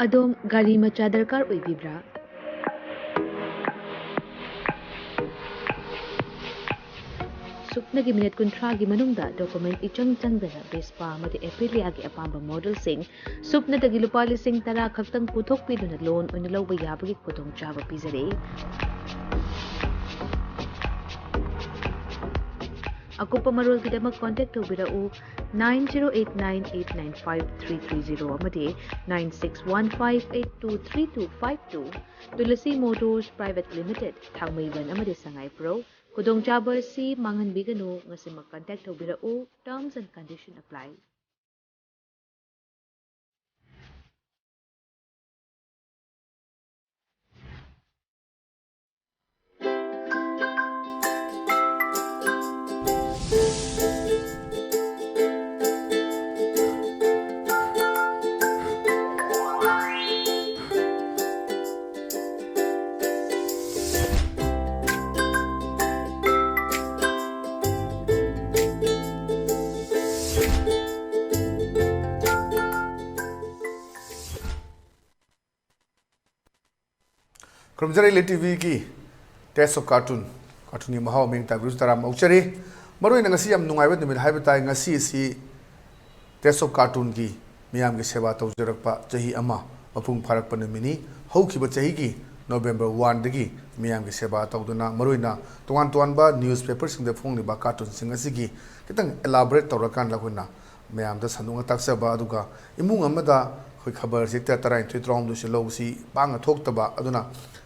अदोम गाड़ी मचा दरकार ओइबिब्रा सुपनगी मिनट कुंथ्रागी मनुंगदा डॉक्यूमेंट इचंग चंगदना बेस्पा मदि एप्रिलियागी अपांबा मॉडल सिंग सुपनदगी लुपा लिसिंग तरा खक्तंग पुथोकपिदुना लोन ओइना लौबा याबगी खुदोंग चाबा पिजरे अकुप्पा मरोलगिदमक कांटेक्ट तौबिरउ 9089895330 अमदि 9615823252 Tulsi motors private limited Thangmeiband अमदि संगाइप्रो खुदोंचाबा असि मांगनबिगनु ngasimak कांटेक्ट तौबिरउ terms and condition apply Krumjari ELITETV ki test of cartoon ni mahau ming ta virus taram auchari maroi na ngasi yam nungai ba nimil haiba tai ngasi si test of cartoon ki miyam gi seba tawjarakpa chahi ama mapung pharak pa nimini haukiba chahi ki November 1 dagi miyam gi seba tawduna maroi na tuan ba newspaper sing da phong ni ba cartoon sing asi gi kitang elaborate tawrakan la hunna miyam da sanunga taksa ba aduga imung amada khoi khabar sikta tarai thoi trom du se lo si bang thok ta ba aduna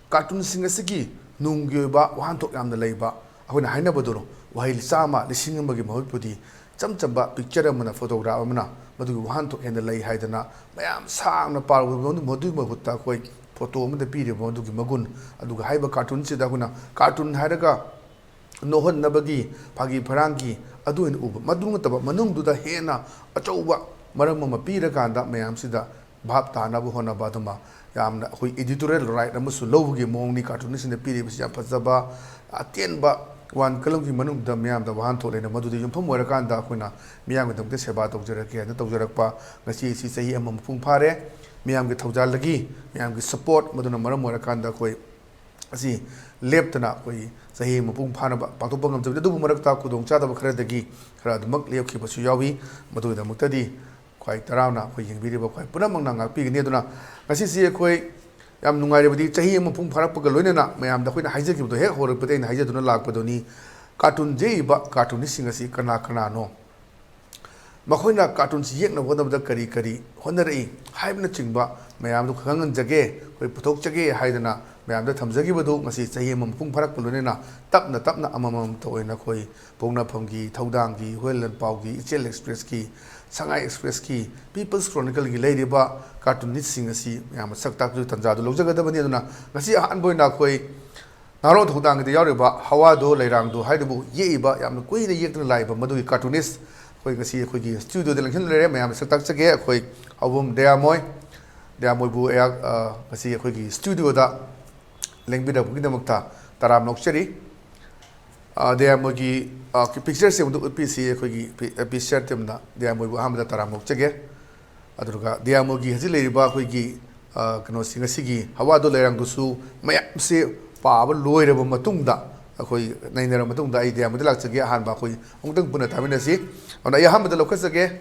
cartoon singa sigi nungyo ba wan tok yam da leiba ahuna haina bodoro wahil sama lising amagi mahupudi chamchamba picture amana photograph amana madu wan tok henda lei haidana mayam sang na par modu mahutta koi photo amada pire modu gi magun aduga haiba cartoon se da kuna cartoon hairaga nohon nabagi phagi pharangi adu in uba madunga taba manung du da hena achauba maram ma pira kanda mayam sida bhab tana bu hona baduma yamna hoi editorial right amusu lowgi mongni cartoon sin piri bisi ya phajaba atenba wan kalongi manung da myam da wan thole na madudi yum phom wara kan da khuna miyam ga dongte seba tawjarake na tawjarakpa ngasi si sahi amam phung phare miyam ga thawjal lagi miyam ga support maduna maram wara kan da khoi asi leptana khoi sahi mapung phana ba pathop ngam jabde du marak ta khudong cha da khara dagi khara dmak lepki basu yawi madu da muktadi khoi tarawna khoi yengbi ba khoi punam mang na pi ni aduna ngasi si khoi yam nungai rebadi chahi mapung pharak pa loina na mayam da khoina haije ki do he hor pate na haije duna lak padoni cartoon je ba cartoon ni singasi kana kana no makhoina cartoon si yek na hodam da kari kari honare haibna chingba mayam du khangan jage khoi puthok jage haidana mayam da thamjagi badu ngasi chahi mapung pharak pa loina na tapna amamam toina khoi pongna phamgi thaudang gi hoilan pau gi ichel express ki Sangai Express ki People's Chronicle ki lei ba cartoon sing asi yam sakta ju tanja du logjaga da bani aduna ngasi han boy na khoi naro thodang de yaw ba hawa do leirang do haidu ye ba yam koi ne yek na lai ba madu cartoonist khoi ngasi khoi gi studio de langhin le mayam sakta chage khoi album dia moy bu ya ngasi khoi gi studio da lengbi da bu ki damakta taram nokcheri dia mogi picture se undu PC khoi picture temna dia mogi hamda taramok chege aduga dia mogi haji leiba khoi gi kano singa sigi hawa do leirang du su mayam se pa ba loire ba matungda khoi nainera matungda ai dia modilak chege han ba khoi ongtang puna thamina si ona ya hamda lokha chege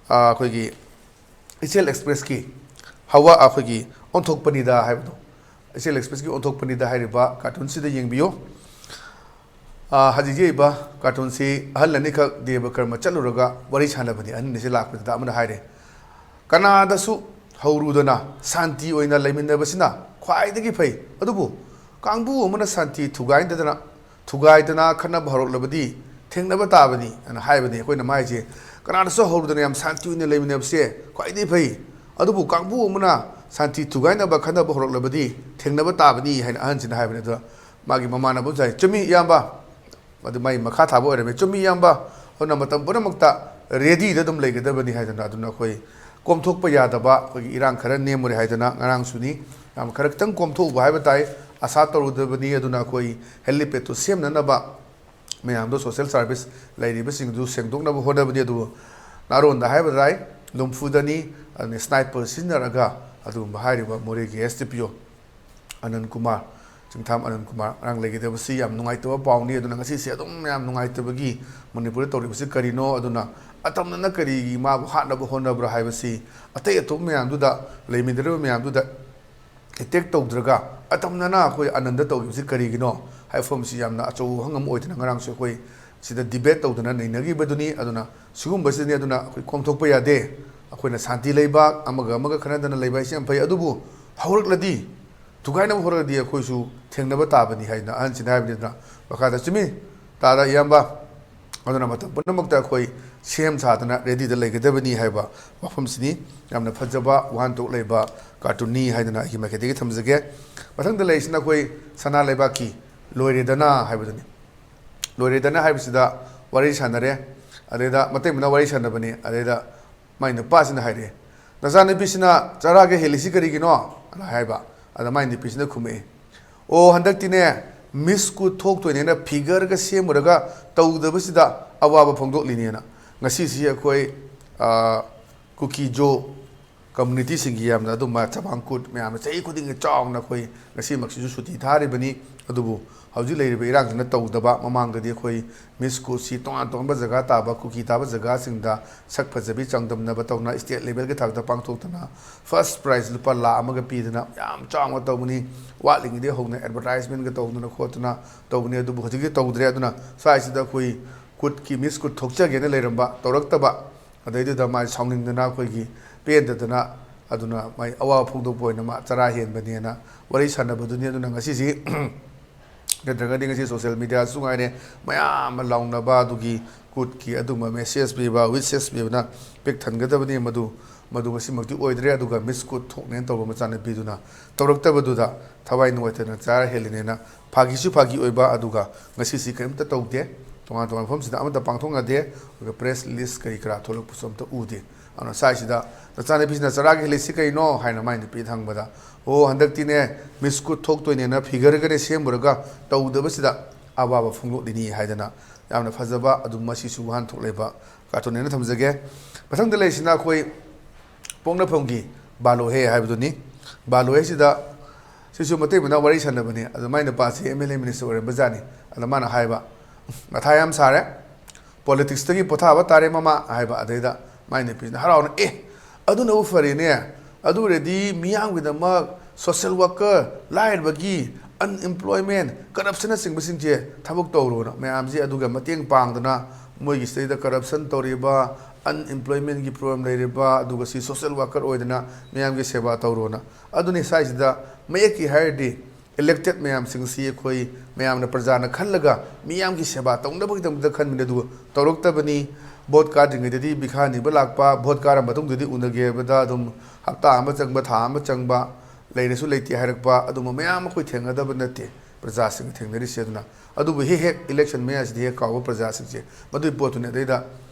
khoi gi ECL Express ki hawa khoi gi onthok pani da haibdo ECL Express ki onthok pani da haiba cartoon si da yengbiyo Haji ba cartoon si hal ni ka deba karma chaluraga wari chana bani an ni se lak da amna haire kana da su hauru dana santi oina leminda basina khwai dagi phai adubu kangbu amna santi thugai dana khana bharok labadi thengna ba ta bani an hai bani koina mai je kana da su hauru dana yam santi oina leminda base khwai dai phai adubu kangbu amna santi thugai na ba khana bharok labadi thengna ba ta bani haina an sin hai bani da magi mama na bu jai chumi yamba madu mai makha thabo ere me chumi yamba hona matam punamakta ready da dum legadabani haidana aduna khoi komthokpa yadaba khoi irang khara nemure haidana ngarang suni am kharak tang komthok ba haiba tai asa tarudabani aduna khoi helipad to semna na ba me am do social service lairi besing du sengdok na hodabani adu naron da haiba rai lumfudani ani sniper sinaraga ꯑꯗꯨꯒꯨꯝꯕ ꯍꯥꯏꯔꯤꯕ ꯃꯣꯔꯦꯒꯤ SDPO ꯑꯅꯟ Kumar ꯆꯤꯡꯊꯥꯝ ꯑꯅꯟ Kumar ꯉꯔꯥꯡ ꯂꯩꯈꯤꯗꯕꯁꯤ ꯌꯥꯝ ꯅꯨꯡꯉꯥꯏꯇꯕ ꯄꯥꯎꯅꯤ ꯑꯗꯨꯅ ꯉꯁꯤꯁꯦ ꯑꯗꯨꯝ ꯌꯥꯝ ꯅꯨꯡꯉꯥꯏꯇꯕꯒꯤ ꯃꯅꯤꯄꯨꯔꯗ ꯇꯧꯔꯤꯕꯁꯤ ꯀꯔꯤꯅꯣ ꯑꯗꯨꯅ ꯑꯇꯝꯅꯅ ꯀꯔꯤꯒꯤ ꯃꯥꯕꯨ ꯍꯥꯠꯅꯕ ꯍꯣꯠꯅꯕ꯭ꯔꯥ ꯍꯥꯏꯕꯁꯤ ꯑꯇꯩ ꯑꯇꯣꯞꯄ ꯃꯌꯥꯝꯗꯨꯗ ꯂꯩꯃꯤꯟꯅꯔꯤꯕ ꯃꯌꯥꯝꯗꯨꯗ ꯑꯦꯇꯦꯛ ꯇꯧꯗ꯭ꯔꯒ ꯑꯇꯝꯅꯅ ꯑꯩꯈꯣꯏ ꯑꯅꯟꯗ ꯇꯧꯔꯤꯕꯁꯤ ꯀꯔꯤꯒꯤꯅꯣ ꯍꯥꯏꯕꯐꯝꯁꯤ ꯌꯥꯝꯅ ꯑꯆꯧꯕ ꯋꯥꯍꯪ ꯑꯃ ꯑꯣꯏꯗꯅ ꯉꯔꯥꯡꯁꯨ ꯑꯩꯈꯣꯏ ꯁꯤꯗ ꯗꯤꯕꯦꯠ ꯇꯧꯗꯅ ꯅꯩꯅꯈꯤꯕꯗꯨꯅꯤ ꯑꯗꯨꯅ ꯁꯤꯒꯨꯝꯕꯁꯤꯅꯤ ꯑꯗꯨꯅ ꯑꯩꯈꯣꯏ ꯀꯣꯝꯊꯣꯛꯄ ꯌꯥꯗꯦ ꯑꯩꯈꯣꯏꯅ ꯁꯥꯟꯇꯤ ꯂꯩꯕꯥꯛ ꯑꯃꯒ ꯈꯟꯅꯗꯅ ꯂꯩꯕ ꯍꯥꯏꯁꯤ ꯌꯥꯝ ꯐꯩ ꯑꯗꯨꯕꯨ ꯍꯧꯔꯛꯂꯗꯤ ꯊꯨꯒꯥꯏꯅꯕ ꯍꯧꯔꯛꯂꯗꯤ ꯑꯩꯈꯣꯏꯁꯨ ꯊꯦꯡꯅꯕ ꯇꯥꯕꯅꯤ ꯍꯥꯏꯗꯅ ꯑꯍꯟꯁꯤꯅ ꯍꯥꯏꯕꯅꯤ ꯑꯗꯨꯅ ꯃꯈꯥꯗ ꯆꯨꯝꯃꯤ ꯇꯥꯗ ꯏꯌꯥꯝꯕ ꯑꯗꯨꯅ ꯃꯇꯝ ꯄꯨꯝꯅꯃꯛꯇ ꯑꯩꯈꯣꯏ ꯁꯦꯝ ꯁꯥꯗꯅ ꯔꯦꯗꯤꯗ ꯂꯩꯒꯗꯕꯅꯤ ꯍꯥꯏꯕ ꯋꯥꯐꯝꯁꯤꯅꯤ ꯌꯥꯝꯅ ꯐꯖꯕ ꯋꯥꯍꯟꯊꯣꯛ ꯂꯩꯕ ꯀꯥꯔꯇꯨꯟꯅꯤ ꯍꯥꯏꯗꯅ ꯑꯩꯒꯤ ꯃꯥꯏꯀꯩꯗꯒꯤ ꯊꯝꯖꯒꯦ ꯃꯊꯪꯗ ꯂꯩꯔꯤꯁꯤꯅ ꯑꯩꯈꯣꯏ ꯁꯅꯥ ꯂꯩꯕꯥꯛꯀꯤ ꯂꯣꯏꯔꯦꯗꯅ ꯍꯥꯏꯕꯗꯨꯅꯤ ꯂꯣꯏꯔꯦꯗꯅ ꯍꯥꯏꯕꯁꯤꯗ ꯋꯥꯔꯤ ꯁꯥꯟꯅꯔꯦ ꯑꯗꯩꯗ ꯃꯇꯩ ꯃꯅꯥꯎ ꯋꯥꯔꯤ ꯁꯥꯟꯅꯕꯅꯤ ꯑꯗꯩꯗ ꯃꯥꯏ ꯅꯨꯄꯥꯁꯤꯅ ꯍꯥꯏꯔꯛꯑꯦ ꯅꯆꯥꯅꯨꯄꯤꯁꯤꯅ ꯆꯔꯥꯒ ꯍꯦꯜꯂꯤꯁꯤ ꯀꯔꯤꯒꯤꯅꯣ ꯑꯅ ꯍꯥꯏꯕ ꯑꯗ ꯃꯥꯏ ꯅꯨꯄꯤꯁꯤꯅ ꯈꯨꯝꯃꯛꯑꯦ ꯑꯣ ꯍꯟꯗꯛꯇꯤꯅꯦ ꯃꯤꯁꯀꯨ ꯊꯣꯛꯇꯣꯏꯅꯦꯅ ꯐꯤꯒꯔꯒ ꯁꯦꯝꯃꯨꯔꯒ ꯇꯧꯗꯕꯁꯤꯗ ꯑꯋꯥꯕ ꯐꯣꯡꯗꯣꯛꯂꯤꯅꯦꯅ ꯉꯁꯤꯁꯤ ꯑꯩꯈꯣꯏ ꯀꯨꯀꯤꯖꯣ ꯀꯝꯃꯨꯅꯤꯇꯤꯁꯤꯡꯒꯤ ꯌꯥꯝꯅ ꯑꯗꯨꯝꯕ ꯆꯃꯥꯡꯀꯨꯠ ꯃꯌꯥꯝꯅ ꯆꯍꯤ ꯈꯨꯗꯤꯡꯒꯤ ꯆꯥꯎꯅ ꯑꯩꯈꯣꯏ ꯉꯁꯤꯃꯛꯁꯤꯁꯨ ꯁꯨꯇꯤ ꯊꯥꯔꯤꯕꯅꯤ ꯑꯗꯨꯕꯨ ꯍꯧꯖꯤꯛ ꯂꯩꯔꯤꯕ ꯏꯔꯥꯡꯁꯤꯅ ꯇꯧꯗꯕ ꯃꯃꯥꯡꯗꯗꯤ ꯑꯩꯈꯣꯏ ꯃꯤꯁ ꯀꯨꯠꯁꯤ ꯇꯣꯉꯥꯟ ꯇꯣꯉꯥꯟꯕ ꯖꯒꯥ ꯇꯥꯕ ꯀꯨꯀꯤ ꯇꯥꯕ ꯖꯒꯥꯁꯤꯡꯗ ꯁꯛ ꯐꯖꯕꯤ ꯆꯥꯡꯗꯝꯅꯕ ꯇꯧꯅ ꯏꯁꯇꯦꯠ ꯂꯦꯚꯦꯜꯒꯤ ꯊꯥꯛꯇ ꯄꯥꯡꯊꯣꯛꯇꯅ ꯐꯥꯔꯁ ꯄ꯭ꯔꯥꯏꯖ ꯂꯨꯄꯥ 1,00,000 ꯄꯤꯗꯅ ꯌꯥꯝ ꯆꯥꯎꯅ ꯇꯧꯕꯅꯤ ꯋꯥꯠꯂꯤꯉꯩꯗꯒꯤ ꯍꯧꯅ ꯑꯦꯗꯚꯔꯇꯥꯏꯖꯃꯦꯟꯒ ꯇꯧꯗꯅ ꯈꯣꯠꯇꯅ ꯇꯧꯕꯅꯤ ꯑꯗꯨꯕꯨ ꯍꯧꯖꯤꯛꯇꯤ ꯇꯧꯗ꯭ꯔꯦ ꯑꯗꯨꯅ ꯁ꯭ꯋꯥꯏꯁꯤꯗ ꯑꯩꯈꯣꯏ ꯀꯨꯠꯀꯤ ꯃꯤꯁ ꯀꯨꯠ ꯊꯣꯛꯆꯒꯦꯅ ꯂꯩꯔꯝꯕ ꯇꯧꯔꯛꯇꯕ ꯑꯗꯩꯗꯨꯗ ꯃꯥ ꯁꯥꯎꯅꯤꯡꯗꯅ ꯑꯩꯈꯣꯏꯒꯤ ꯄꯦꯟꯗꯗꯅ ꯑꯗꯨꯅ ꯃꯥꯏ ꯑꯋꯥꯕ ꯐꯣꯡꯗꯣꯛꯄ ꯑꯣꯏꯅ ꯃꯥ ꯆꯔꯥ ꯍꯦꯟꯕꯅꯦꯅ ꯋꯥꯔꯤ ꯁꯥꯟꯅꯕꯗꯨꯅꯤ ꯑꯗꯨꯅ ꯉꯁꯤꯁꯤ ꯅꯠꯇ꯭ꯔꯒꯗꯤ ꯉꯁꯤ ꯁꯣꯁꯤꯌꯦꯜ ꯃꯤꯗꯤꯌꯥꯁꯨ ꯉꯥꯏꯔꯦ ꯃꯌꯥꯝ ꯑꯃ ꯂꯥꯎꯅꯕ ꯑꯗꯨꯒꯤ ꯀꯨꯠꯀꯤ ꯑꯗꯨꯝꯕ ꯃꯦꯁꯦꯖ ꯄꯤꯕ ꯋꯤꯁꯦꯁ ꯄꯤꯕꯅ ꯄꯤꯛ ꯊꯟꯒꯗꯕꯅꯤ ꯃꯗꯨ ꯉꯁꯤꯃꯛꯇꯤ ꯑꯣꯏꯗ꯭ꯔꯦ ꯑꯗꯨꯒ ꯃꯤꯁ ꯀꯨꯠ ꯊꯣꯛꯅꯦꯅ ꯇꯧꯕ ꯃꯆꯥꯅꯨꯄꯤꯗꯨꯅ ꯇꯧꯔꯛꯇꯕꯗꯨꯗ ꯊꯋꯥꯏ ꯅꯨꯡꯉꯥꯏꯇꯅ ꯆꯥꯔ ꯍꯦꯜꯂꯤꯅꯦꯅ ꯐꯥꯒꯤꯁꯨ ꯐꯥꯒꯤ ꯑꯣꯏꯕ ꯑꯗꯨꯒ ꯉꯁꯤꯁꯤ ꯀꯔꯤꯝꯇ ꯇꯧꯗꯦ ꯇꯣꯉꯥꯟ ꯇꯣꯉꯥꯟꯕ ꯃꯐꯝꯁꯤꯗ ꯑꯃꯠꯇ ꯄꯥꯡꯊꯣꯛꯅꯗꯦ ꯑꯗꯨꯒ ꯄ꯭ꯔꯦꯁ ꯂꯤꯁ ꯀꯔꯤ ꯀꯔꯥ ꯊꯣꯛꯂꯛꯄꯁꯨ ꯑꯝꯇ ꯎꯗꯦ ꯑꯗꯨꯅ ꯁ꯭ꯋꯥꯏꯁꯤꯗ ꯅꯆꯥꯅꯨꯄꯤꯁꯤꯅ ꯆꯔꯥꯒꯤ ꯍꯦꯜꯂꯤꯁꯤ ꯀꯩꯅꯣ ꯍꯥꯏꯅ ꯃꯥꯏ ꯅꯨꯄꯤꯗ ꯍꯪꯕꯗ ꯑꯣ ꯍꯟꯗꯛꯇꯤꯅꯦ ꯃꯤꯁ ꯀꯨꯠ ꯊꯣꯛꯇꯣꯏꯅꯦꯅ ꯐꯤꯒꯔꯒꯅꯦ ꯁꯦꯝꯃꯨꯔꯒ ꯇꯧꯗꯕꯁꯤꯗ ꯑꯋꯥꯕ ꯐꯣꯡꯗꯣꯛꯂꯤꯅꯤ ꯍꯥꯏꯗꯅ ꯌꯥꯝꯅ ꯐꯖꯕ ꯑꯗꯨꯝ ꯃꯁꯤꯁꯨ ꯋꯥꯍꯟꯊꯣꯛ ꯂꯩꯕ ꯀꯥꯔꯇꯨꯟꯅꯦꯅ ꯊꯝꯖꯒꯦ ꯃꯊꯪꯗ ꯂꯩꯔꯤꯁꯤꯅ ꯑꯩꯈꯣꯏ ꯄꯣꯛꯅꯐꯝꯒꯤ ꯕꯥꯂꯣꯍꯦ ꯍꯥꯏꯕꯗꯨꯅꯤ ꯕꯥꯂꯣꯍꯦꯁꯤꯗ ꯁꯤꯁꯨ ꯃꯇꯩ ꯃꯅꯥꯎ ꯋꯥꯔꯤ ꯁꯥꯟꯅꯕꯅꯤ ꯑꯗꯨ ꯃꯥꯏ ꯅꯨꯄꯥꯁꯤ MLA ꯃꯤꯅꯤꯁꯇꯔ ꯑꯣꯏꯔꯝꯕꯖꯥꯠꯅꯤ ꯑꯗ ꯃꯥꯅ ꯍꯥꯏꯕ ꯃꯊꯥ ꯌꯥꯝ ꯁꯥꯔꯦ ꯄꯣꯂꯤꯇꯤꯛꯁꯇꯒꯤ ꯄꯣꯊꯥꯕ ꯇꯥꯔꯦ ꯃꯃꯥ ꯍꯥꯏꯕ ꯑꯗꯩꯗ ꯃꯥꯏ ꯅꯨꯄꯤꯁꯤꯅ ꯍꯔꯥꯎꯅ ꯑꯗꯨꯅꯕꯨ ꯐꯔꯦꯅꯦ ꯑꯗꯨ ꯑꯣꯏꯔꯗꯤ ꯃꯤꯌꯥꯝꯒꯤꯗꯃꯛ ꯁꯣꯁꯤꯌꯦꯜ ꯋꯥꯔꯀꯔ ꯂꯥꯏꯔꯕꯒꯤ ꯑꯟꯑꯦꯝꯄ꯭ꯂꯣꯏꯃꯦꯟ ꯀꯔꯞꯁꯟꯅꯆꯤꯡꯕꯁꯤꯡꯁꯦ ꯊꯕꯛ ꯇꯧꯔꯣꯅ ꯃꯌꯥꯝꯁꯦ ꯑꯗꯨꯒ ꯃꯇꯦꯡ ꯄꯥꯡꯗꯅ ꯃꯣꯏꯒꯤ ꯁꯤꯗꯩꯗ ꯀꯔꯞꯁꯟ ꯇꯧꯔꯤꯕ ꯑꯟꯑꯦꯝꯄ꯭ꯂꯣꯏꯃꯦꯟꯒꯤ ꯄ꯭ꯔꯣꯕ꯭ꯂꯦꯝ ꯂꯩꯔꯤꯕ ꯑꯗꯨꯒ ꯁꯤ ꯁꯣꯁꯤꯌꯦꯜ ꯋꯥꯔꯀꯔ ꯑꯣꯏꯗꯅ ꯃꯌꯥꯝꯒꯤ ꯁꯦꯕꯥ ꯇꯧꯔꯣꯅ ꯑꯗꯨꯅꯤ ꯁ꯭ꯋꯥꯏꯁꯤꯗ ꯃꯌꯦꯛꯀꯤ ꯍꯥꯏꯔꯗꯤ ꯏꯂꯦꯛꯇꯦꯠ ꯃꯌꯥꯝꯁꯤꯡꯁꯤ ꯑꯩꯈꯣꯏ ꯃꯌꯥꯝꯅ ꯄ꯭ꯔꯖꯥꯅ ꯈꯜꯂꯒ ꯃꯤꯌꯥꯝꯒꯤ ꯁꯦꯕꯥ ꯇꯧꯅꯕꯒꯤꯗꯃꯛꯇ ꯈꯟꯕꯅꯤ ꯑꯗꯨꯒ ꯇꯧꯔꯛꯇꯕꯅꯤ ꯚꯣꯠ ꯀꯥꯗ꯭ꯔꯤꯉꯩꯗꯗꯤ ꯚꯤꯈꯥ ꯅꯤꯕ ꯂꯥꯛꯄ ꯚꯣꯠ ꯀꯥꯔ ꯃꯇꯨꯡꯗꯗꯤ ꯎꯅꯒꯦ ꯍꯥꯏꯕꯗ ꯑꯗꯨꯝ ꯍꯞꯇꯥ ꯑꯃ ꯆꯪꯕ ꯊꯥ ꯑꯃ ꯆꯪꯕ ꯂꯩꯔꯁꯨ ꯂꯩꯇꯦ ꯍꯥꯏꯔꯛꯄ ꯑꯗꯨꯝꯕ ꯃꯌꯥꯝ ꯑꯩꯈꯣꯏ ꯊꯦꯡꯅꯗꯕ ꯅꯠꯇꯦ ꯄ꯭ꯔꯖꯥꯁꯤꯡ ꯊꯦꯡꯅꯔꯤꯁꯦ ꯑꯗꯨꯅ ꯑꯗꯨꯕꯨ ꯍꯦꯛ ꯏꯂꯦꯛꯁꯟ ꯃꯌꯥꯁꯤꯗ ꯍꯦꯛ ꯀꯥꯎꯕ ꯄ꯭ꯔꯖꯥꯁꯤꯡꯁꯦ ꯃꯗꯨꯒꯤ ꯄꯣꯠꯇꯨꯅꯤ ꯑꯗꯩꯗ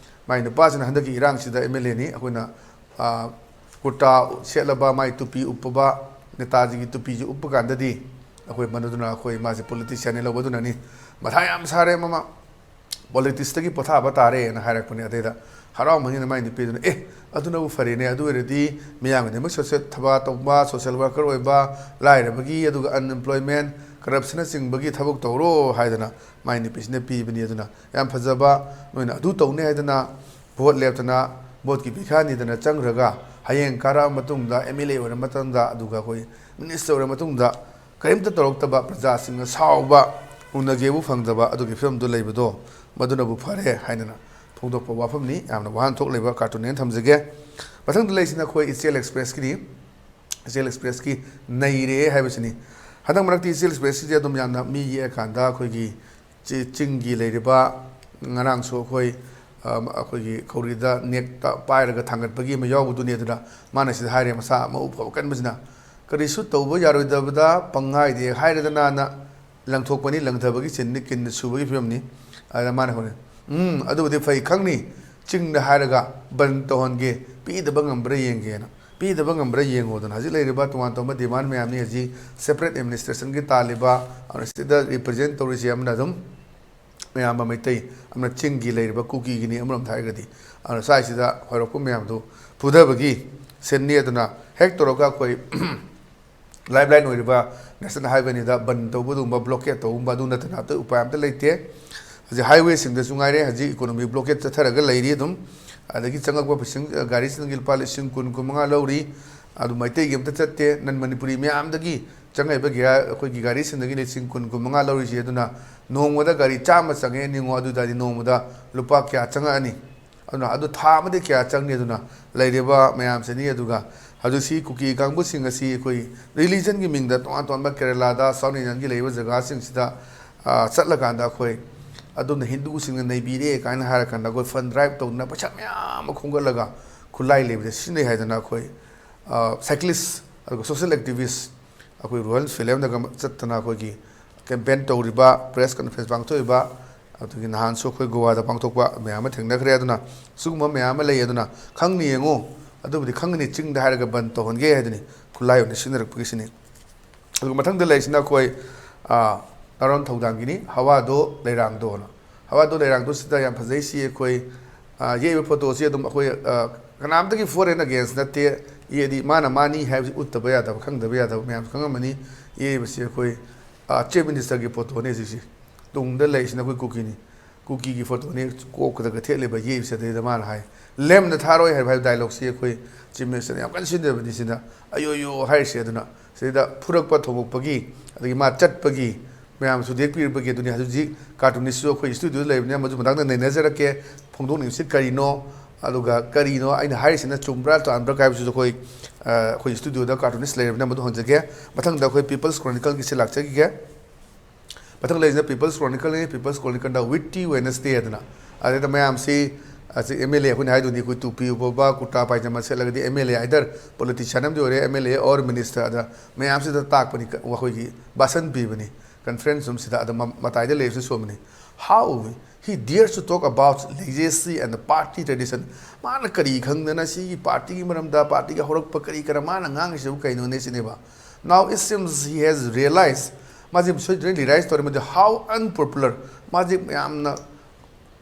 ꯃꯥꯏ ꯅꯨꯄꯥꯁꯤꯅ ꯍꯟꯗꯛꯀꯤ ꯏꯔꯥꯡꯁꯤꯗ MLAꯅꯤ ꯑꯩꯈꯣꯏꯅ ꯀꯨꯔꯇꯥ ꯁꯦꯠꯂꯕ ꯃꯥꯏ ꯇꯨꯄꯤ ꯎꯞꯄꯕ ꯅꯦꯇꯥꯖꯤꯒꯤ ꯇꯨꯄꯤꯁꯤ ꯎꯞꯄ ꯀꯥꯟꯗꯗꯤ ꯑꯩꯈꯣꯏ ꯃꯗꯨꯅ ꯑꯩꯈꯣꯏ ꯃꯥꯁꯦ ꯄꯣꯂꯤꯇꯤꯁꯤꯌꯥꯟꯅꯤ ꯂꯧꯕꯗꯨꯅꯅꯤ ꯃꯊꯥ ꯌꯥꯝ ꯁꯥꯔꯦ ꯃꯃꯥ ꯄꯣꯂꯤꯇꯤꯛꯁꯇꯒꯤ ꯄꯣꯊꯥꯕ ꯇꯥꯔꯦꯅ ꯍꯥꯏꯔꯛꯄꯅꯦ ꯑꯗꯩꯗ ꯍꯔꯥꯎꯕꯅꯤꯅ ꯃꯥꯏ ꯅꯨꯄꯤꯗꯨꯅ ꯑꯗꯨꯅꯕꯨ ꯐꯔꯦꯅꯦ ꯑꯗꯨ ꯑꯣꯏꯔꯗꯤ ꯃꯤꯌꯥꯝꯒꯤꯗꯃꯛ ꯊꯕꯛ ꯇꯧꯕ ꯁꯣꯁꯤꯌꯦꯜ ꯋꯥꯔꯀꯔ ꯑꯣꯏꯕ ꯂꯥꯏꯔꯕꯒꯤ ꯑꯗꯨꯒ ꯑꯟꯑꯦꯝꯄ꯭ꯂꯣꯏꯃꯦꯟ ꯀꯔꯞꯁꯟꯅꯆꯤꯡꯕꯒꯤ ꯊꯕꯛ ꯇꯧꯔꯣ ꯍꯥꯏꯗꯅ ꯃꯥꯏ ꯅꯨꯄꯤꯁꯤꯅ ꯄꯤꯕꯅꯤ ꯑꯗꯨꯅ ꯌꯥꯝ ꯐꯖꯕ ꯅꯣꯏꯅ ꯑꯗꯨ ꯇꯧꯅꯤ ꯍꯥꯏꯗꯅ ꯚꯣꯠ ꯂꯦꯞꯇꯅ ꯚꯣꯠꯀꯤ ꯚꯤꯈꯥ ꯅꯤꯗꯅ ꯆꯪꯈ꯭ꯔꯒ ꯍꯌꯦꯡ ꯀꯥꯔꯛꯑ ꯃꯇꯨꯡꯗ MLA ꯑꯣꯏꯔ ꯃꯇꯨꯡꯗ ꯑꯗꯨꯒ ꯑꯩꯈꯣꯏ ꯃꯤꯅꯤꯁꯇꯔ ꯑꯣꯏꯔ ꯃꯇꯨꯡꯗ ꯀꯔꯤꯝꯇ ꯇꯧꯔꯛꯇꯕ ꯄ꯭ꯔꯖꯥꯁꯤꯡꯅ ꯁꯥꯎꯕ ꯎꯅꯒꯦꯕꯨ ꯐꯪꯗꯕ ꯑꯗꯨꯒꯤ ꯐꯤꯕꯝꯗꯨ ꯂꯩꯕꯗꯣ ꯃꯗꯨꯅꯕꯨ ꯐꯔꯦ ꯍꯥꯏꯗꯅ ꯐꯣꯡꯗꯣꯛꯄ ꯋꯥꯐꯝꯅꯤ ꯌꯥꯝꯅ ꯋꯥꯍꯟꯊꯣꯛ ꯂꯩꯕ ꯀꯥꯔꯇꯨꯟꯅꯦꯅ ꯊꯝꯖꯒꯦ ꯃꯊꯪꯗ ꯂꯩꯁꯤꯅ ꯑꯩꯈꯣꯏ ꯏꯆꯦꯜ ꯑꯦꯛꯁꯄ꯭ꯔꯦꯁꯀꯤꯅꯤ ꯏꯆꯦꯜ ꯑꯦꯛꯁꯄ꯭ꯔꯦꯁꯀꯤ ꯅꯩꯔꯦ ꯍꯥꯏꯕꯁꯤꯅꯤ ꯍꯟꯗꯛ ꯃꯔꯛꯇꯤ ꯏꯆꯦꯜ ꯑꯦꯛꯁꯄ꯭ꯔꯦꯁꯁꯤꯁꯦ ꯑꯗꯨꯝ ꯌꯥꯝꯅ ꯃꯤ ꯌꯦꯛꯑꯀꯥꯟꯗ ꯑꯩꯈꯣꯏꯒꯤ ꯆꯤꯡꯒꯤ ꯂꯩꯔꯤꯕ ꯉꯔꯥꯡꯁꯨ ꯑꯩꯈꯣꯏꯒꯤ ꯈꯧꯔꯤꯗ ꯅꯦꯛꯇ ꯄꯥꯏꯔꯒ ꯊꯥꯡꯒꯠꯄꯒꯤ ꯑꯃ ꯌꯥꯎꯕꯗꯨꯅꯤ ꯑꯗꯨꯅ ꯃꯥꯅ ꯁꯤꯗ ꯍꯥꯏꯔꯦ ꯃꯁꯥ ꯃꯎ ꯐꯕ ꯀꯟꯕꯁꯤꯅ ꯀꯔꯤꯁꯨ ꯇꯧꯕ ꯌꯥꯔꯣꯏꯗꯕꯗ ꯄꯪꯍꯥꯏꯗꯤ ꯍꯥꯏꯔꯗꯅ ꯂꯪꯊꯣꯛꯄꯅꯤ ꯂꯪꯊꯕꯒꯤ ꯆꯤꯟꯅꯤ ꯀꯤꯟꯅ ꯁꯨꯕꯒꯤ ꯐꯤꯕꯝꯅꯤ ꯑꯗꯨꯅ ꯃꯥꯅ ꯍꯣꯔꯦꯟ ꯑꯗꯨꯕꯨꯗꯤ ꯐꯩ ꯈꯪꯅꯤ ꯆꯤꯡꯗ ꯍꯥꯏꯔꯒ ꯕꯟ ꯇꯧꯍꯟꯒꯦ ꯄꯤꯗꯕ ꯉꯝꯕ꯭ꯔꯥ ꯌꯦꯡꯒꯦꯅ ꯄꯤꯗꯕ ꯉꯝꯕ꯭ꯔꯥ ꯌꯦꯡꯉꯣꯗꯅ ꯍꯧꯖꯤꯛ ꯂꯩꯔꯤꯕ ꯇꯣꯉꯥꯟ ꯇꯣꯉꯥꯟꯕ ꯗꯤꯃꯥꯟ ꯃꯌꯥꯝꯅꯤ ꯍꯧꯖꯤꯛ ꯁꯦꯄꯔꯦꯠ ꯑꯦꯗꯃꯤꯅꯤꯁꯇ꯭ꯔꯦꯁꯟꯒꯤ ꯇꯥꯜꯂꯤꯕ ꯁꯤꯗ ꯔꯤꯄ꯭ꯔꯖꯦꯟ ꯇꯧꯔꯤꯁꯤ ꯑꯃꯅ ꯑꯗꯨꯝ ꯃꯌꯥꯝꯕ ꯃꯩꯇꯩ ꯑꯃꯅ ꯆꯤꯡꯒꯤ ꯂꯩꯔꯤꯕ ꯀꯨꯀꯤꯒꯤꯅꯤ ꯑꯃꯔꯣꯝꯗ ꯍꯥꯏꯔꯒꯗꯤ ꯑꯗꯨꯅ ꯁ꯭ꯋꯥꯏꯁꯤꯗ ꯍꯧꯔꯛꯄ ꯃꯌꯥꯝꯗꯨ ꯐꯨꯊꯕꯒꯤ senni aduna hector ka koi lifeline oiriba national highway ni da ban to bu ba blockade to ba du na ta to upayam ta leite haji highway sing da sungai re haji economic blockade ta thara ga leiri dum adagi changak ba pising gari sing gil pal sing kun ku manga lori adu maite gem ta chatte nan manipuri me am dagi changai ba gya khoi gi gari sing dagi sing kun ku manga lori je aduna nongmoda gari chama change ni ngo adu da di nongmoda lupa kya changa ani aduna adu tha ma de kya changni aduna leireba mayam se ni aduga hadu si kuki kangbu sing asi koi religion gi ming da ton ba kerala da south indian gi leiba jaga sing sida chatla kan da khoi aduna hindu sing na nei bire kaina har kan da koi fund drive to na pacha myam khongal laga khulai lebe sin nei haidana khoi cyclist social activist akoi royal film da chatna khoi gi campaign to riba press conference bang to iba atugi nahan so khoi goa da pangtok ba myam thengna khre aduna sugma myam lei aduna khangni yengo adubudi khangni ching da haraga ban to honge hedini khulai on sinrak pgisini adugo mathang da leisina koi naron thodang gini hawa do leirang do na hawa do leirang do sida yam phajai si koi ye photo si adum koi kanam da ki foreign against na te ye di mana mani have uttaba ya da khang da ya da myam khangamani ye basi koi chief minister ki photo ne si tung da leisina koi kukini kuki ki photo ne ko ko da thele ba ye se de da man hai lem na tharoi hai dialogue si koi chief minister yam kan sin de ba disina ayo yo hai se aduna se da phurak pa thomuk pagi adagi ma chat pagi myam su dek pir pagi dunia su ji cartoonist so koi studio leib ne maju madang na nazar ke phongdong ni sit karino aduga karino aina hai sina chumbra to ambra kai su koi koi studio da cartoonist leib ne madu honje ke mathang da koi people's chronicle ki se lak cha ki ke mathang leib people's chronicle da witty wednesday adna ade da myam si MLA kun hai duni ku tupi uba kuta pajama se lagdi MLA either politician am jore MLA or minister da मैं आपसे तो ताक बनी वही की बासन भी बनी conference हम सीधा अदम मताई दे लेवसे सो बनी how he dares to talk about legacy and the party tradition मान करी खंग ना सी party की मरम दा party का होरक पकड़ी कर मान अंगांग से वो कहीं नोने से नहीं बा now it seems he has realized माजिब सोच realize तो मुझे how unpopular माजिब मैं आमना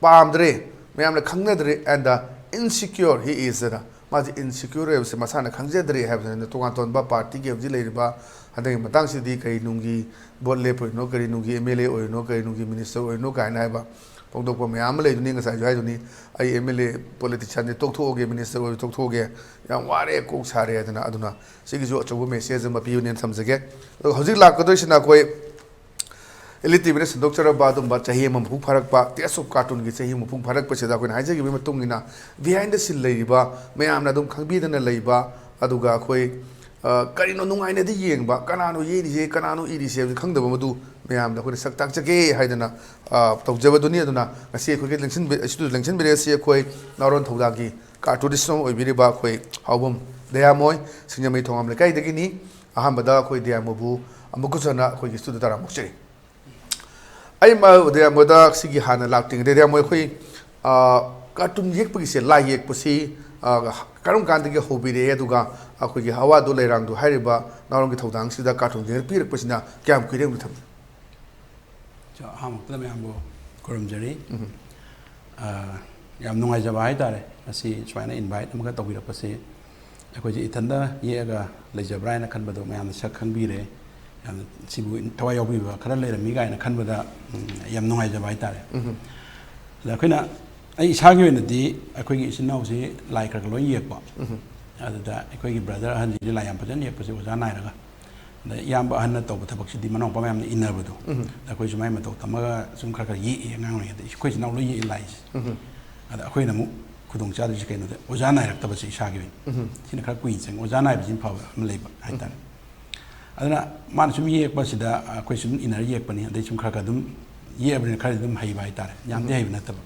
पामदरे मैंने खंगनदरे and the insecure he is da माजी insecure है उसे मसाना खंगजेदरे है उसे तो कांतों बा पार्टी के वजी लेरी बा हंदे मतंग से दी कई नुंगी बोले पर नो करी नुंगी MLA और नो करी नुंगी मिनिस्टर और नो कहना है बा पोंदो को मैं आमले दुनी का साइज है दुनी आई MLA politician ने टोक ठोगे मिनिस्टर और टोक ठोगे यां वारे कोक सारे है दुना अदुना सिगी जो चोबो मैसेज में पियोनियन समझगे तो हजिक लाख को तो इसना कोई ELITETV ने संदोक्चर बादुम बा चाहिए मफु फरक बा टेस्ट ऑफ कार्टून की चाहिए मफु फरक पछदा कोन हाइजे की मतुंग इना बिहाइंड द सीन लेबा मयामना दुम खंगबीदना लेबा अदुगा खोय करिनो नुंगाइने दि येंबा कनानो येरि जे कनानो इरि से खंगदबा मदु मयामना खोय सक्ताक जगे हाइदना तौजबदुनी अदुना ngasi खोय लेंसन स्टूडियो लेंसन बेरे से खोय नारोन थौदागी कार्टूनिस्ट ओइबिरिबा खोय हावबम दयामोय सिंजमै थोंगाम लेकाइ दगिनी अहमदा खोय दयामबु अमुकुसना खोय स्टूडियो तारा मुक्चरी आई दे मोदा सिगी हाना लाक्टिंग दे मोय खोई कार्टून येक पगी से ला येक पसी करम कांद के होबी रे दुगा अखोई की हवा दो लेरांग दो हारिबा नारों की थौदांग सिदा कार्टून जे पीर पसिना क्याम कुइरेम थम जो हम तमे हमबो करम जरी याम नुंगाइ जबा हाय तारे असि स्वाइना इनवाइट अमगा तौबिरक पसे अखोई जी इथंदा येगा लेजब्राइना खनबदो मयाम सक खंबी रे सिबु थवाय यावबिबा खरा लेरमी गायना खनबदा याम नुंगाइ जबा हाय तारे दा खैना आई इसागी ओइनदि अखोई इसिनाउसे लाइ खर लोय येकबा अददा अखोई ब्रदर हन जी लाइ याम फजन येकपसे ओजा नायरगा दा याम हन तौब थबकसिदि मनों पमा याम इनरबदो अखोई सुमाय मतौ तमगा सुम खर खर ये ngang ने अखोई सिनाउ लोय ये लाइ अदा अखोई नमु खुदों चादि कइनोदे ओजा नायरक्तबसे इसागी ओइन सिना खर कुइन संग ओजा नायबिसिन फाव लेबा हाय तारे adana man sum yek basida koi sum inar yek pani adai sum khara kadum ye abrin khara dum hai bai tare yam de hai na tab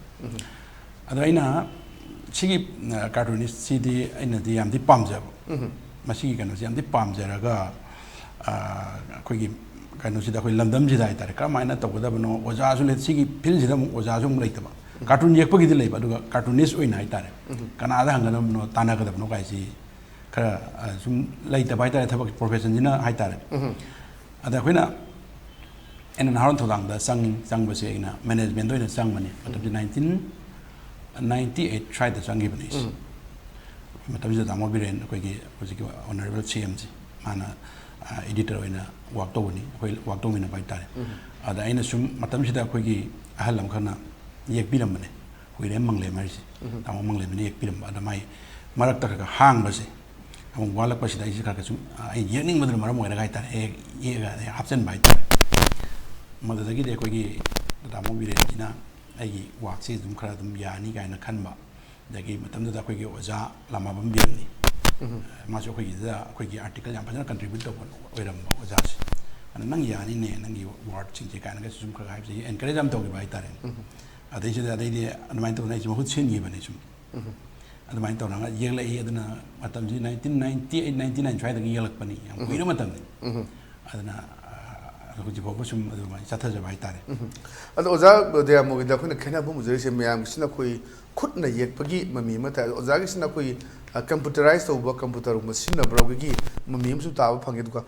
adai na sigi cartoonist sidi aina di yam di pamja masigi kanu yam di pamja raga koi gi kanu sida koi lamdam ji dai tare ka maina tab da bano oja su le sigi phil ji dam oja su lai tab cartoon yek pagi di lai ba duga cartoonist oina hai tare kana da hangana no tana ka da no kai si खरा सुम लाइता बाइता थबक profession जिना हाय तारे अदा खोइना N Naran थोदांग दा संग बसे इना management दोइना संग मने मतलब 1998 ट्राई द संग गिबनिस ꯃꯇꯝꯁꯤꯗ ꯇꯥꯃꯣ ꯕꯤꯔꯦꯟ ꯑꯩꯈꯣꯏꯒꯤ ꯍꯧꯖꯤꯛꯀꯤ ꯑꯣꯅꯔꯦꯕꯜ CMꯁꯤ ꯃꯥꯅ ꯏꯗꯤꯇꯔ ꯑꯣꯏꯅ ꯋꯥꯛ ꯇꯧꯕꯅꯤ ꯑꯩꯈꯣꯏ ꯋꯥꯛ ꯇꯧꯃꯤꯟꯅꯕ ꯍꯥꯏꯇꯥꯔꯦ ꯑꯗ ꯑꯩꯅ ꯁꯨꯝ ꯃꯇꯝꯁꯤꯗ ꯑꯩꯈꯣꯏꯒꯤ ꯑꯍꯜ ꯑꯃꯈꯛꯅ ꯌꯦꯛꯄꯤꯔꯝꯕꯅꯦ ꯍꯨꯏꯔꯦꯝ ꯃꯪꯂꯦꯝ ꯍꯥꯏꯔꯤꯁꯦ ꯇꯥꯃꯣ ꯃꯪꯂꯦꯝꯅ ꯌꯦꯛꯄꯤꯔꯝꯕ ꯑꯗ ꯃꯥꯏ ꯃꯔꯛꯇ ꯈꯔ ꯍꯥꯡꯕꯁꯦ ꯑꯃꯨꯛ ꯋꯥꯠꯂꯛꯄꯁꯤꯗ ꯑꯩꯁꯦ ꯈꯔ ꯁꯨꯝ ꯑꯩ ꯌꯦꯛꯅꯤꯡꯕꯗꯨꯅ ꯃꯔꯝ ꯑꯣꯏꯔꯒ ꯍꯥꯏꯇꯥꯔꯦ ꯌꯦꯛꯑꯒ ꯍꯥꯞꯆꯤꯟꯕ ꯍꯥꯏꯇꯥꯔꯦ ꯃꯗꯨꯗꯒꯤꯗꯤ ꯑꯩꯈꯣꯏꯒꯤ ꯇꯥꯃꯣ ꯕꯤꯔꯦꯟꯁꯤꯅ ꯑꯩꯒꯤ ꯋꯥꯛꯁꯦ ꯑꯗꯨꯝ ꯈꯔ ꯑꯗꯨꯝ ꯌꯥꯅꯤ ꯀꯥꯏꯅ ꯈꯟꯕ ꯑꯗꯒꯤ ꯃꯇꯝꯗꯨꯗ ꯑꯩꯈꯣꯏꯒꯤ ꯑꯣꯖꯥ ꯂꯥꯃꯥꯕꯝ ꯕꯤꯔꯝꯅꯤ ꯃꯥꯁꯨ ꯑꯩꯈꯣꯏꯒꯤꯗ ꯑꯩꯈꯣꯏꯒꯤ ꯑꯥꯔꯇꯤꯀꯜ ꯌꯥꯝ ꯐꯖꯅ ꯀꯟꯇ꯭ꯔꯤꯕ꯭ꯌꯨꯠ ꯇꯧꯕ ꯑꯣꯏꯔꯝꯕ ꯑꯣꯖꯥꯁꯦ ꯑꯗ ꯅꯪ ꯌꯥꯅꯤꯅꯦ ꯅꯪꯒꯤ ꯋꯥꯔꯗꯁꯤꯡꯁꯦ ꯀꯥꯏꯅꯒꯁꯨ ꯁꯨꯝ ꯈꯔ ꯍꯥꯏꯕꯁꯦ ꯑꯦꯟꯀꯔꯦꯖ ꯌꯥꯝ ꯇꯧꯈꯤꯕ ꯍꯥꯏꯇꯥꯔꯦ ꯑꯗꯩꯗꯤ ꯑꯗꯨꯃꯥꯏꯅ ꯇꯧꯗꯅ ꯑꯩꯁꯦ ꯃꯍꯨꯠ ꯁꯤꯟꯈꯤꯕꯅꯦ ꯁꯨꯝ ꯑꯗꯨꯃꯥꯏꯅ ꯇꯧꯔꯒ ꯌꯦꯛꯂꯛꯏ ꯑꯗꯨꯅ ꯃꯇꯝꯁꯤ 1998 99 ꯁ꯭ꯋꯥꯏꯗꯒꯤ ꯌꯦꯛꯂꯛꯄꯅꯤ ꯌꯥꯝ ꯀꯨꯏꯔ ꯃꯇꯝꯅꯤ ꯑꯗꯨꯅ ꯍꯧꯖꯤꯛ ꯐꯥꯎꯕ ꯁꯨꯝ ꯑꯗꯨꯃꯥꯏꯅ ꯆꯠꯊꯖꯕ ꯍꯥꯏꯇꯥꯔꯦ ꯑꯗꯣ ꯑꯣꯖꯥ ꯗꯌꯥꯃꯣꯒꯤꯗ ꯑꯩꯈꯣꯏꯅ ꯈꯦꯠꯅꯕ ꯎꯖꯔꯤꯁꯦ ꯃꯌꯥꯝꯒꯤꯁꯤꯅ ꯑꯩꯈꯣꯏ ꯈꯨꯠꯅ ꯌꯦꯛꯄꯒꯤ ꯃꯃꯤ ꯑꯃ ꯇꯥꯏ ꯑꯣꯖꯥꯒꯤꯁꯤꯅ ꯑꯩꯈꯣꯏ ꯀꯝꯄ꯭ꯌꯨꯇꯔꯥꯏꯁ ꯇꯧꯕ ꯀꯝꯄ꯭ꯌꯨꯇꯔꯒꯨꯝꯕ ꯁꯤꯖꯤꯟꯅꯕ꯭ꯔꯥ ꯑꯩꯈꯣꯏꯒꯤ ꯃꯃꯤ ꯑꯃꯁꯨ ꯇꯥꯕ ꯐꯪꯉꯦ ꯑꯗꯨꯒ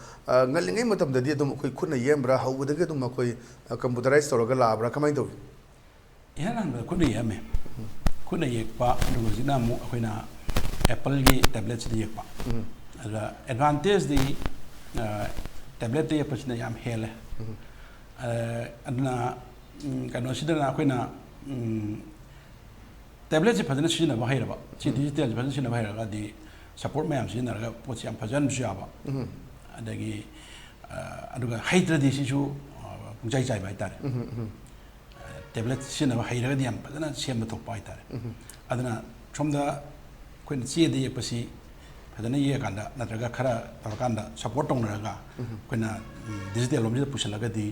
ꯉꯜꯂꯤꯉꯩ ꯃꯇꯝꯗꯗꯤ ꯑꯗꯨꯝ ꯑꯩꯈꯣꯏ ꯈꯨꯠꯅ ꯌꯦꯛꯑꯝꯕ꯭ꯔꯥ ꯍꯧꯕꯗꯒꯤ ꯑꯗꯨꯝ ꯑꯩꯈꯣꯏ ꯀꯝꯄ꯭ꯌꯨꯇꯔꯥꯏꯁ ꯇꯧꯔꯒ ꯂꯥꯛꯑꯕ꯭ꯔꯥ ꯀꯃꯥꯏꯅ ꯇꯧꯋꯤ ꯏꯍꯥꯟ ꯍꯥꯟꯕꯗ ꯈꯨꯠꯅ ꯌꯦꯛꯑꯝꯃꯦ ꯈꯨꯠꯅ ꯌꯦꯛꯄ ꯑꯗꯨꯒ ꯍꯧꯖꯤꯛꯅ ꯑꯃꯨꯛ ꯑꯩꯈꯣꯏꯅ ꯑꯦꯄꯜꯒꯤ ꯇꯦꯕ꯭ꯂꯦꯠꯁꯤꯗ ꯌꯦꯛꯄ ꯑꯗꯨꯗ ꯑꯦꯗꯚꯥꯟꯇꯦꯖꯗꯤ ꯇꯦꯕ꯭ꯂꯦꯠꯇ ꯌꯦꯛꯄꯁꯤꯅ ꯌꯥꯝ ꯍꯦꯜꯂꯦ ꯑꯗꯨꯅ ꯀꯩꯅꯣꯁꯤꯗꯅ ꯑꯩꯈꯣꯏꯅ ꯇꯦꯕ꯭ꯂꯦꯠꯁꯦ ꯐꯖꯅ ꯁꯤꯖꯤꯟꯅꯕ ꯍꯩꯔꯕ ꯁꯤ ꯗꯤꯖꯤꯇꯦꯜꯁꯦ ꯐꯖꯅ ꯁꯤꯖꯤꯟꯅꯕ ꯍꯩꯔꯒꯗꯤ ꯁꯞꯄꯣꯔꯠ ꯃꯌꯥꯝ ꯁꯤꯖꯤꯟꯅꯔꯒ ꯄꯣꯠꯁꯦ ꯌꯥꯝ ꯐꯖꯍꯟꯕꯁꯨ ꯌꯥꯕ ꯑꯗꯒꯤ ꯑꯗꯨꯒ ꯍꯩꯇ꯭ꯔꯗꯤ ꯁꯤꯁꯨ ꯄꯨꯡꯆꯥꯏ ꯆꯥꯏꯕ ꯍꯥꯏꯇꯥꯔꯦ ꯇꯦꯕ꯭ꯂꯦꯠ ꯁꯤꯖꯤꯟꯅꯕ ꯍꯩꯔꯒꯗꯤ ꯌꯥꯝ ꯐꯖꯅ ꯁꯦꯝꯕ ꯊꯣꯛꯄ ꯍꯥꯏꯇꯥꯔꯦ ꯑꯗꯨꯅ ꯁꯣꯝꯗ ꯑꯩꯈꯣꯏꯅ ꯆꯦꯗ ꯌꯦꯛꯄꯁꯤ ꯐꯖꯅ ꯌꯦꯛꯑꯀꯥꯟꯗ ꯅꯠꯇ꯭ꯔꯒ ꯈꯔ ꯇꯧꯔꯀꯥꯟꯗ ꯁꯞꯄꯣꯔꯠ ꯇꯧꯅꯔꯒ ꯑꯩꯈꯣꯏꯅ ꯗꯤꯖꯤꯇꯦꯜ ꯂꯣꯝꯁꯤꯗ ꯄꯨꯁꯤꯜꯂꯒꯗꯤ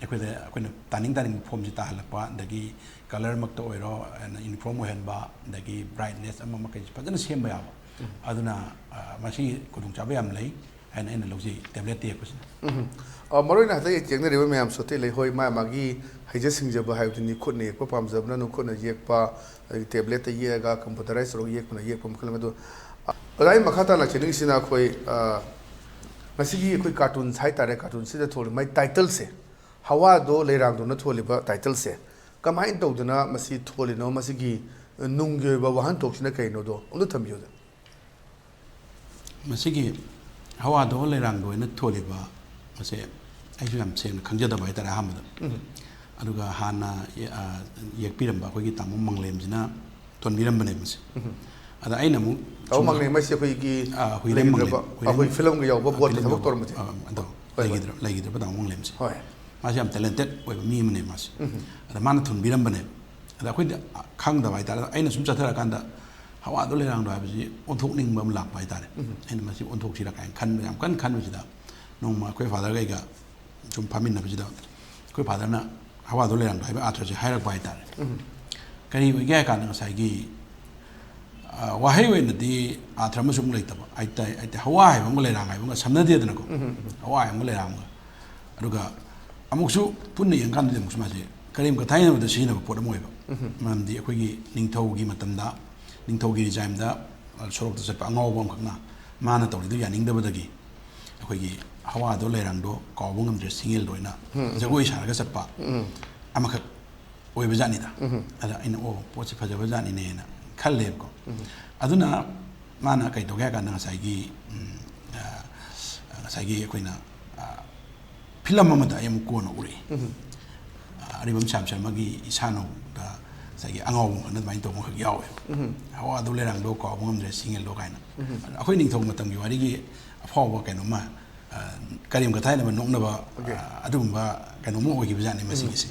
ꯑꯩꯈꯣꯏꯅ ꯇꯥꯅꯤꯡꯕ ꯐꯣꯝꯁꯤ ꯇꯥꯍꯜꯂꯛꯄ ꯑꯗꯒꯤ ꯀꯂꯔꯃꯛꯇ ꯑꯣꯏꯔꯣ ꯌꯨꯅꯤꯐꯣꯔꯝ ꯑꯣꯏꯍꯟꯕ ꯑꯗꯒꯤ ꯕ꯭ꯔꯥꯏꯠꯅꯦꯁ ꯑꯃ ꯃꯈꯩꯁꯤ ꯐꯖꯅ ꯁꯦꯝꯕ ꯌꯥꯕ ꯑꯗꯨꯅ ꯃꯁꯤ ꯈꯨꯗꯣꯡꯆꯥꯕ ꯌꯥꯝ ꯂꯩ ꯍꯥꯏꯅ ꯑꯩꯅ ꯂꯧꯖꯩ ꯇꯦꯕ꯭ꯂꯦꯠꯇ ꯌꯦꯛꯄꯁꯤꯅ ꯃꯔꯨꯑꯣꯏꯅ ꯍꯟꯗꯛ ꯌꯦꯛꯅꯔꯤꯕ ꯃꯌꯥꯝꯁꯨ ꯑꯇꯩ ꯂꯩ ꯍꯣꯏ ꯃꯥꯒꯤ ꯍꯩꯖ ꯁꯤꯡꯖꯕ ꯍꯥꯏꯕꯗꯨꯅꯤ ꯈꯨꯠꯅ ꯌꯦꯛꯄ ꯄꯥꯝꯖꯕꯅ ꯈꯨꯠꯅ ꯌꯦꯛꯄ ꯑꯗꯒꯤ ꯇꯦꯕ꯭ꯂꯦꯠꯇ ꯌꯦꯛꯑꯒ ꯀꯝꯄ꯭ꯌꯨꯇꯔꯥꯏꯁ ꯇꯧꯔꯒ ꯌꯦꯛꯄꯅ ꯌꯦꯛꯄ ꯃꯈꯜ ꯑꯃ ꯑꯗꯣ ꯑꯣꯖꯥꯒꯤ ꯃꯈꯥ ꯇꯥꯅ ꯂꯥꯛꯆꯅꯤꯡꯉꯤꯁꯤꯅ ꯑꯩꯈꯣꯏ ꯉꯁꯤꯒꯤ ꯑꯩꯈꯣꯏ ꯀꯥꯔꯇꯨꯟꯁ ꯍꯥꯏꯇꯥꯔꯦ ꯀꯥꯔꯇꯨꯟꯁꯤꯗ ꯊꯣꯛꯂꯤꯕ ꯃꯥꯏ ꯇꯥꯏꯇꯜꯁꯦ ꯍꯋꯥꯗꯣ ꯂꯩꯔꯥꯡꯗꯣꯅ ꯊꯣꯜꯂꯤꯕ ꯇꯥꯏꯇꯜꯁꯦ ꯀꯃꯥꯏꯅ ꯇꯧꯗꯅ ꯃꯁꯤ ꯊꯣꯜꯂꯤꯅꯣ ꯃꯁꯤꯒꯤ ꯅꯨꯡꯒꯤ ꯑꯣꯏꯕ ꯋꯥꯍꯟꯊꯣꯛꯁꯤꯅ ꯀꯩꯅꯣꯗꯣ ꯑꯝꯇ ꯊꯝꯕꯤꯌꯨꯗ ꯃꯁꯤꯒꯤ ꯍꯋꯥꯗꯣ ꯂꯩꯔꯥꯡꯗꯣ ꯑꯣꯏꯅ ꯊꯣꯜꯂꯤꯕ ꯃꯁꯦ ꯑꯩꯁꯨ ꯌꯥꯝ ꯁꯦꯡꯅ ꯈꯪꯖꯗꯕ ꯍꯥꯏꯇꯥꯔꯦ ꯑꯍꯥꯟꯕꯗ ꯑꯗꯨꯒ ꯍꯥꯟꯅ ꯌꯦꯛꯄꯤꯔꯝꯕ ꯑꯩꯈꯣꯏꯒꯤ ꯇꯥꯃꯣ ꯃꯪꯂꯦꯝꯁꯤꯅ ꯊꯣꯟꯕꯤꯔꯝꯕꯅꯦ ꯃꯁꯤ ꯑꯗ ꯑꯩꯅ ꯑꯃꯨꯛ ꯇꯥꯃꯣ ꯃꯪꯂꯦꯝ ꯍꯥꯏꯁꯤ ꯑꯩꯈꯣꯏꯒꯤ ꯍꯨꯏꯔꯦꯝ ꯃꯪꯂꯦꯝ ꯑꯩꯈꯣꯏ ꯐꯤꯂꯝꯒ ꯌꯥꯎꯕ ꯕꯣꯠꯇ ꯊꯕꯛ ꯇꯧꯔꯝꯕꯁꯦ ꯑꯗꯣ ꯂꯩꯈꯤꯗ꯭ꯔꯕ ꯇꯥꯃꯣ ꯃꯪꯂꯦꯝꯁꯦ ꯍꯣꯏ ꯃꯥꯁꯤ ꯌꯥꯝ ꯇꯦꯂꯦꯟꯇꯦꯠ ꯑꯣꯏꯕ ꯃꯤ ꯑꯃꯅꯦ ꯃꯥꯁꯤ ꯑꯗ ꯃꯥꯅ ꯊꯣꯟꯕꯤꯔꯝꯕꯅꯦ ꯑꯗ ꯑꯩꯈꯣꯏꯗꯤ ꯈꯪꯗꯕ ꯍꯥꯏꯇꯥꯔꯦ ꯑꯩꯅ ꯁꯨꯝ ꯆꯠꯊꯔꯀꯥꯟꯗ ꯍꯋꯥꯗꯣ ꯂꯩꯔꯥꯡꯗꯣ ꯍꯥꯏꯕꯁꯤ ꯑꯣꯟꯊꯣꯛꯅꯤꯡꯕ ꯑꯃ ꯂꯥꯛꯄ ꯍꯥꯏꯇꯥꯔꯦ ꯑꯩꯅ ꯃꯁꯤ ꯑꯣꯟꯊꯣꯛꯁꯤꯔ ꯀꯥꯏꯅ ꯈꯟꯕ ꯌꯥꯝ ꯀꯟꯅ ꯈꯟꯕꯁꯤꯗ ꯅꯣꯡꯃ ꯑꯩꯈꯣꯏ ꯐꯥꯗꯔꯒꯩꯒ ꯁꯨꯝ ꯐꯝꯃꯤꯟꯅꯕꯁꯤꯗ ꯑꯩꯈꯣꯏ ꯐꯥꯗꯔꯅ ꯍꯋꯥꯗꯣ ꯂꯩꯔꯥꯡꯗꯣ ꯍꯥꯏꯕ ꯑꯥꯔꯊꯁꯦ ꯍꯥꯏꯔꯛꯄ ꯍꯥꯏꯇꯥꯔꯦ ꯀꯔꯤ ꯑꯣꯏꯒꯦ ꯍꯥꯏ ꯀꯥꯟꯗ ꯉꯁꯥꯏꯒꯤ ꯋꯥꯍꯩ ꯑꯣꯏꯅꯗꯤ ꯑꯥꯔꯊ ꯑꯃꯁꯨ ꯑꯃꯨꯛ ꯂꯩꯇꯕ ꯍꯥꯏꯗꯤ ꯍꯋꯥ ꯍꯥꯏꯕ ꯑꯃꯒ ꯂꯩꯔꯥꯡ ꯍꯥꯏꯕ ꯑꯃꯒ ꯁꯝꯅꯗꯦꯗꯅꯀꯣ ꯍꯋꯥ ꯍꯥꯏꯕ ꯑꯃꯒ ꯂꯩꯔꯥꯡ ꯑꯃꯒ ꯑꯗꯨꯒ ꯑꯃꯨꯛꯁꯨ ꯄꯨꯟꯅ ꯌꯦꯡꯀꯥꯟꯗꯗꯤ ꯑꯃꯨꯛꯁꯨ ꯃꯥꯁꯦ ꯀꯔꯤꯝ ꯀꯊꯥꯏꯅꯕꯗ ꯁꯤꯖꯤꯟꯅꯕ ꯄꯣꯠ ꯑꯃ ꯑꯣꯏꯕ ꯃꯔꯝꯗꯤ ꯑꯩꯈꯣꯏꯒꯤ ꯅꯤꯡꯊꯧꯒꯤ ꯃꯇꯝꯗ ꯅꯤꯡꯊꯧꯒꯤ ꯔꯤꯖꯥꯏꯝꯗ ꯁꯣꯔꯣꯛꯇ ꯆꯠꯄ ꯑꯉꯥꯎꯕ ꯑꯃꯈꯛꯅ ꯃꯥꯅ ꯇꯧꯔꯤꯗꯨ ꯌꯥꯅꯤꯡꯗꯕꯗꯒꯤ ꯑꯩꯈꯣꯏꯒꯤ ꯍꯋꯥꯗꯣ ꯂꯩꯔꯥꯡꯗꯣ ꯀꯥꯎꯕ ꯉꯝꯗ꯭ꯔꯦ ꯁꯤꯡꯉꯦꯜꯗ ꯑꯣꯏꯅ ꯖꯒꯣꯏ ꯁꯥꯔꯒ ꯆꯠꯄ ꯑꯃꯈꯛ ꯑꯣꯏꯕ ꯖꯥꯠꯅꯤꯗ ꯑꯗ ꯑꯩꯅ ꯄꯣꯠꯁꯦ ꯐꯖꯕ ꯖꯥꯠꯅꯤꯅꯦꯅ ꯈꯜꯂꯦꯕꯀꯣ ꯑꯗꯨꯅ ꯃꯥꯅ ꯀꯩ ꯇꯧꯒꯦ ꯍꯥꯏ ꯀꯥꯟꯗ ꯉꯁꯥꯏꯒꯤ ꯑꯩꯈꯣꯏꯅ ꯐꯤꯂꯝ ꯑꯃꯗ ꯑꯩ ꯑꯃꯨꯛ ꯀꯣꯟꯅ ꯎꯔꯛꯏ ꯑꯔꯤꯕꯝ ꯁ꯭ꯌꯥꯝ ꯁꯔꯃꯒꯤ ꯏꯁꯥꯅꯧꯗ ꯉꯁꯥꯏꯒꯤ ꯑꯉꯥꯎꯕ ꯑꯃꯈꯛꯅ ꯑꯗꯨꯃꯥꯏꯅ ꯇꯧꯕ ꯑꯃꯈꯛ ꯌꯥꯎꯋꯦꯕ ꯍꯋꯥꯗꯣ ꯂꯩꯔꯥꯡꯗꯣ ꯀꯥꯎꯕ ꯉꯝꯗ꯭ꯔꯦ ꯁꯤꯡꯉꯦꯜꯗꯣ ꯀꯥꯏꯅ ꯑꯩꯈꯣꯏ ꯅꯤꯡꯊꯧ ꯃꯇꯝꯒꯤ ꯋꯥꯔꯤꯒꯤ ꯑꯐꯥꯎꯕ ꯀꯩꯅꯣꯝꯃ ꯀꯔꯤꯝ ꯀꯊꯥꯏꯅꯕ ꯅꯣꯛꯅꯕ ꯑꯗꯨꯒꯨꯝꯕ ꯀꯩꯅꯣꯝꯃ ꯑꯣꯏꯈꯤꯕꯖꯥꯠꯅꯤ ꯃꯁꯤꯒꯤꯁꯤ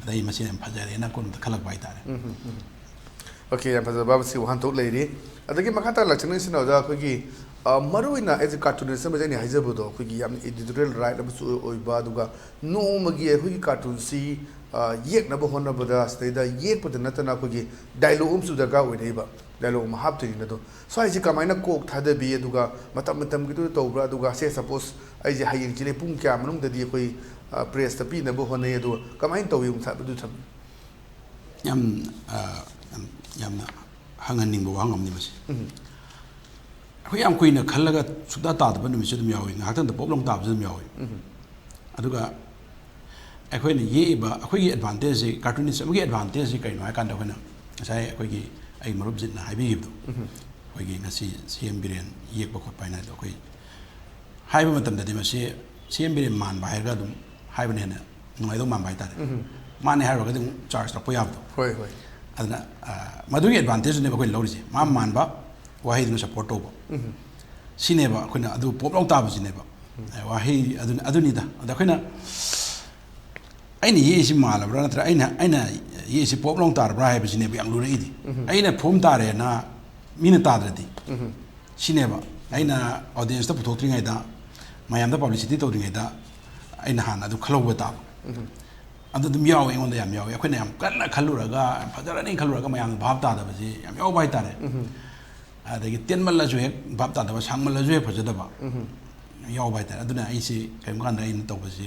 ꯑꯗ ꯑꯩ ꯃꯁꯤ ꯌꯥꯝ ꯐꯖꯔꯦꯅ ꯀꯣꯟꯅꯗ ꯈꯜꯂꯛꯄ ꯍꯥꯏꯇꯥꯔꯦ ꯑꯣꯀꯦ ꯌꯥꯝ ꯐꯖꯕ ꯃꯁꯤ ꯋꯥꯍꯟꯊꯣꯛ ꯂꯩꯔꯤ ꯑꯗꯒꯤ ꯃꯈꯥ ꯇꯥꯅ ꯂꯥꯛꯆꯅꯤꯡꯉꯤꯁꯤꯅ ꯑꯣꯖꯥ ꯑꯩꯈꯣꯏꯒꯤ ꯃꯔꯨꯑꯣꯏꯅ ꯑꯦꯖ ꯑꯦ ꯀꯥꯔꯇꯨꯅꯤꯁ ꯑꯃꯗ ꯑꯩꯅ ꯍꯥꯏꯖꯕꯗꯣ ꯑꯩꯈꯣꯏꯒꯤ ꯌꯥꯝꯅ ꯏꯗꯤꯇꯣꯔꯤꯌꯦꯜ ꯔꯥꯏꯠ ꯑꯃꯁꯨ ꯑꯣꯏꯕ ꯑꯗꯨꯒ ꯅꯣꯡꯃꯒꯤ ꯑꯩꯈꯣꯏꯒꯤ ꯀꯥꯔꯇꯨꯟꯁꯤ ꯌꯦꯛꯅꯕ ꯍꯣꯠꯅꯕꯗ ꯁꯤꯗꯩꯗ ꯌꯦꯛꯄꯗ ꯅꯠꯇꯅ ꯑꯩꯈꯣꯏꯒꯤ ꯗꯥꯏꯂꯣग ꯑꯃꯁꯨ ꯗꯔꯀꯥꯔ ꯑꯣꯏꯔꯛꯏꯕ ꯗꯥꯏꯂꯣग ꯑꯃ ꯍꯥꯞꯇꯣꯏꯅꯤꯅ ꯑꯗꯣ ꯁ꯭ꯋꯥꯏꯁꯤ ꯀꯃꯥꯏꯅ ꯀꯣꯛ ꯊꯥꯗꯕꯤ ꯑꯗꯨꯒ ꯃꯇꯝꯒꯤꯗꯨꯗ ꯇꯧꯕ꯭ꯔꯥ ꯑꯗꯨꯒ ꯁꯦ ꯁꯄꯣꯁ ꯑꯩꯁꯦ ꯍꯌꯦꯡ ꯆꯤꯂꯦ ꯄꯨꯡ ꯀꯌꯥ ꯃꯅꯨꯡꯗꯗꯤ ꯑꯩꯈꯣꯏ ꯄ꯭ꯔꯦꯁꯇ ꯄꯤꯅꯕ ꯍꯣꯠꯅꯩ ꯑꯗꯨꯒ ꯀꯃꯥꯏꯅ ꯇꯧꯋꯤ ꯑꯗꯨ ꯊꯝꯃꯤ ꯌꯥꯝꯅ ꯍꯪꯍꯟꯅꯤꯡꯕ ꯋꯥꯍꯪ ꯑꯃꯅꯤ ꯃꯁꯤ ꯑꯩꯈꯣই ꯌꯥꯝ ꯀꯨꯏꯅ ꯈꯜꯂꯒ ꯁꯨꯛꯇꯥ ꯇꯥꯗꯕ ꯅꯨꯃꯤꯠꯁꯨ ꯑꯗꯨꯝ ꯌꯥꯎꯏ ꯉꯥꯏꯍꯥꯛꯇꯪꯗ ꯄꯣꯞ ꯂꯥꯎ ꯇꯥꯕꯁꯨ ꯑꯗꯨꯝ ꯌꯥꯎꯏ ꯑꯗꯨꯒ ꯑꯩꯈꯣꯏꯅ ꯌꯦꯛꯏꯕ ꯑꯩꯈꯣꯏꯒꯤ ꯑꯦꯗꯚꯥꯟꯇꯦꯖꯁꯤ ꯀꯥꯔꯇꯨꯅꯤꯁ ꯑꯃꯒꯤ ꯑꯦꯗꯚꯥꯟꯇꯦꯖꯁꯤ ꯀꯩꯅꯣ ꯍꯥꯏ ꯀꯥꯟꯗ ꯑꯩꯈꯣꯏꯅ ꯉꯁꯥꯏ ꯑꯩꯈꯣꯏꯒꯤ ꯑꯩ ꯃꯔꯨꯞ ꯖꯤꯠꯅ ꯍꯥꯏꯕꯤꯈꯤꯕꯗꯣ ꯑꯩꯈꯣꯏꯒꯤ ꯉꯁꯤ CM ꯕꯤꯔꯦꯟ ꯌꯦꯛꯄ ꯈꯣꯠꯄ ꯍꯥꯏꯅ ꯑꯩꯈꯣꯏ ꯍꯥꯏꯕ ꯃꯇꯝꯗꯗꯤ ꯃꯁꯤ CM ꯕꯤꯔꯦꯟ ꯃꯥꯟꯕ ꯍꯥꯏꯔꯒ ꯑꯗꯨꯝ ꯍꯥꯏꯕꯅ ꯍꯦꯟꯅ ꯅꯨꯡꯉꯥꯏꯗꯧ ꯃꯥꯟꯕ ꯍꯥꯏꯇꯥꯔꯦ ꯃꯥꯅꯦ ꯍꯥꯏꯔꯨꯔꯒꯗꯤ ꯑꯃꯨꯛ ꯆꯥꯔꯖ ꯇꯧꯔꯛꯄ ꯌꯥꯕꯗꯣ ꯍꯣꯏ ꯍꯣꯏ adna madhugi advantage ne bakoi lawri ma manba wahi dun support to sineba akoina adu poblong tabu sineba wahi aduni da akoina aina yesi malabra natra aina yesi poblong tarbra hai bisineba yang lura idi aina phom tare na mina tadradi sineba aina audience ta puthok tringai da mayam da publicity to tringai da aina han adu khaloba ta adu dum yaw engonda yam yaw akoina yam kanna khaluraga fajarani khaluraga mayam bhab ta da basi yam yaw bai tare adagi tenmal la jo hek bhab ta da sangmal la jo hek fajada ba yaw bai tare aduna aisi kaim kan da in to basi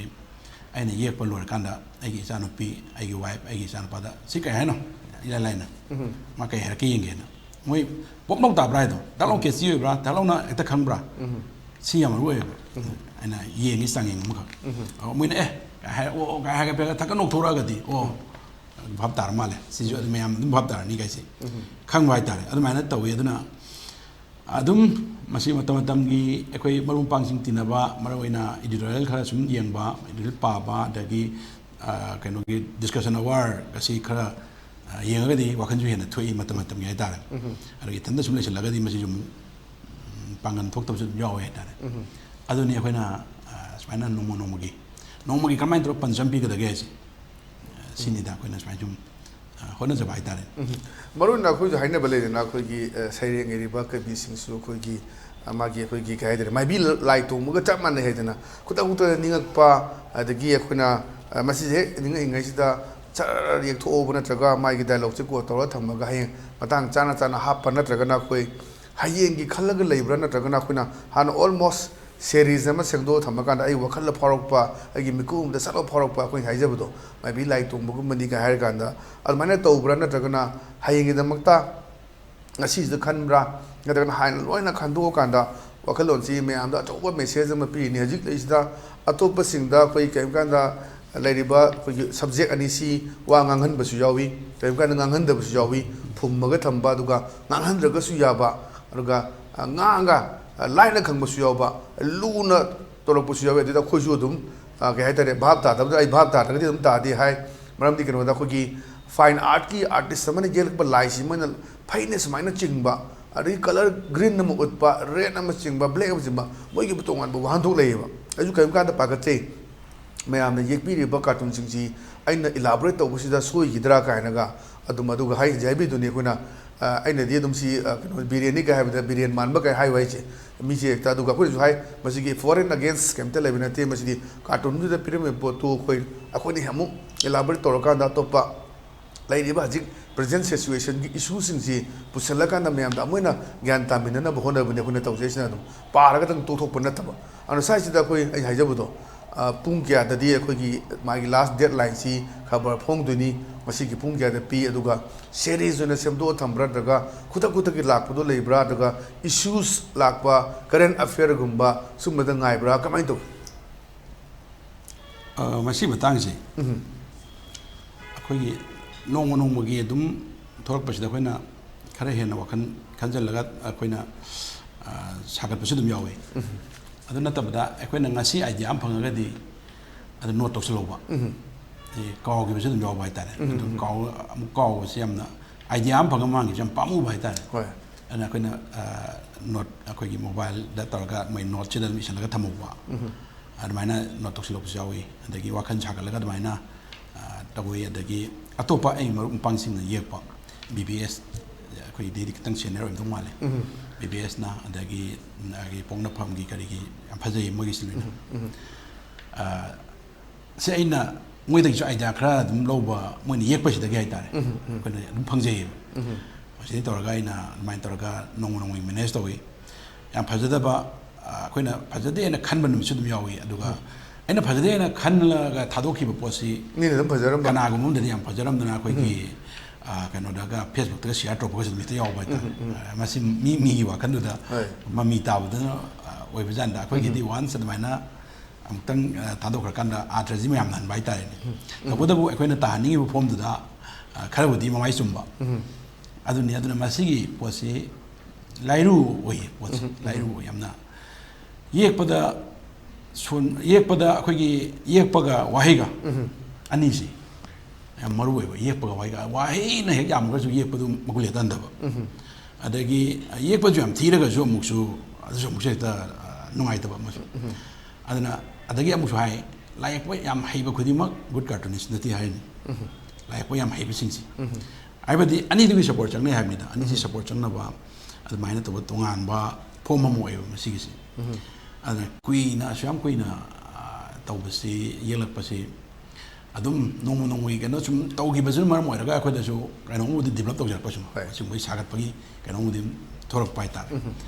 aina yek palur kan da aigi chanu pi aigi wife aigi chan pada si kai haino ila laina ma kai her ki yenge na moi pop nok ta brai do dalong ke si bra dalong na eta khang bra si yam ru aina yengi sangeng mu ka moi na hai o ga ha ga pe ta ka nok thora ga di o bhab tar ma le si jo me yam dum bhab tar ni kai si khang bai tar adu mai na tawi aduna adum masi matam gi ekoi marum pang sing tinaba maroina editorial khara sum yengba editorial pa ba dagi kaino gi discussion award kasi khara yenga di wakhan ju hena thoi matam gi tar adu thanda sum le laga di masi jum pangan thok tab su yaw he tar adu ni ekoi na smaina nomo gi kamai tro panjam pi ga da ge si sini da ekoi na smai jum hona jabai tar marun na khoi haina bale na khoi gi saireng eri ba ka bi sing su khoi gi ama gi khoi gi kai der mai bi lai tu mu ga chap man he dana khuta khuta ningak pa adagi khoi masi he ninga ingai sida char yek tho obna traga mai gi dialogue che ko tor thamma ga heng matang chana hap pa na traga na khoi hayeng gi khalag leibra na traga na khoi na han almost series ama sengdo thamma kan ai wakhal phorok pa agi mikum da salo phorok pa khoi haijabdo mai bi lai tu mu mani ga hair kan da almana to bra na traga na hayeng gi da makta ngasi da khanbra ngada han loina khando kan da wakhalon si me am da to message ma pi ni hajik leisda atop sing da khoi kem kan da lairiba khoi subject ani si wa ngangan basu yawi kem kan ngangan da basu yawi phummaga thamba duga ngangan raga su yaba aduga nganga laina khang basu yaba luna torok basu yawi da khoi ju dum ke haitare bhab ta da ai bhab ta da dum ta di hai maram di keno da khoi fine art ki artist samane gel ba lai si man fineness maina chingba ari color green nam utpa red nam chingba black nam chingba moi gi butongan bu han thok leiba aju kaim ka da pagate mayam na yekpi ri ba cartoon singji aina elaborate to busida soi gidra ka naga adum adu ga hai jaibi duni khuna aina di dum si biryani ga ha biryan man ba ka hai wai che mi che ta du ga khoi ju hai masi gi foreign against kemte lebina te masi di cartoon du da pyramid po tu khoi akhoni hamu elaborate to ka da to pa lairiba hajik present situation ki issue sing si pusalaka na mayam da moina gyan tamina na bhona bune khuna tawse sina dum paraga tang to thok pun nataba anu sai sida koi ai haijabudo pung kya da di khoi gi magi last deadline si khabar phong duni masi gi pung kya da pi aduga series na semdo thambra daga khuta ki lakpudo leibra daga issues lakpa current affair gumba sumada ngai bra kamai to masi batang si khoi gi nong gi dum thorak pasida khoina khara hena wakhan khanjal laga khoina sagat pasu dum yawe adu natabda khoina ngasi idea am phangaga di adu note toksloba e kaw gi pasu dum yaw bai tare adu kaw siamna idea am phanga mangi jam pamu bai tare hoi ana khoina note akhoi gi mobile da targa mai note channel mission laga thamuwa adu maina note toksloba yawe adagi wakhan sagat laga maina tawai adagi atopa ai marum pangsing na yekpa BBS khoi dedi kitang senior im male BBS na adagi agi pongna pham gi kari gi am phajai mogi silina se aina ngoi da ju idea khra dum loba moi ni yekpa sida gi ai tare ko na dum phangjai se torga ina mai torga nong manage tawi am phajada ba khoina phajade na khanba num sudum yawi aduga aina phajade na khanla ga thadokhi ba posi ni dum phajaram ba kana gum dani am phajaram dana khoi gi kano daga Facebook ta share to because mi ta yaw ba ta masi mi wa kan da mami ta bu da oi bajan da khoi gi di once da maina am tang thadok kan da atraji me am nan bai ta ni ta bu khoi na ta ni bu form da khara bu di mai sumba adu ni adu masi gi posi lairu oi pots lairu yamna yekpada sun yekpada akhoi yekpaga wahiga anisi yam maru oi yekpaga wahiga wahi na hek yam ga su yekpadu magule dandaba adagi yekpaju yam thiraga su muksu asu mukse ta nungai taba masu adana adagi amusu hai laikpa yam haiba khudima good cartoonist nati haini laikpa yam haiba singsi aibadi ani digi support changne haimida ani si support changna ba admaina to tongan ba phoma mo eba masigisi adana kuina asyam kuina tawbasi yelakpasi adum nomu nomui kena sum tawgi basu mar moiraga akoda su kano mu develop tawjar pasu sum bai sagat pagi kano mu dim thorak pai ta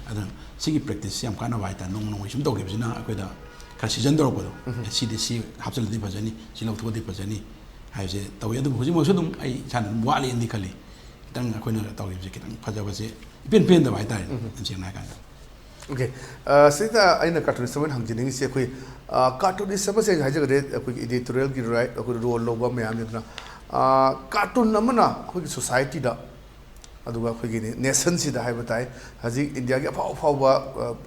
adana sigi practice yam kana bai ta nomu nomui sum tawgi basina akoda ka season dor ko CDC hapsal di bajani silau thodi di bajani haise tawi adu hoji mo sudum ai chan wali indi khali tang akoina tawi je kitang phaja base pen da bai ta anjing na kan okay sita aina cartoon seven hangjining se koi cartoon is sama se haja gade koi editorial ki right koi role loba me am na cartoon namana koi society da aduga koi gi nation si da hai batai haji india gi phau phau ba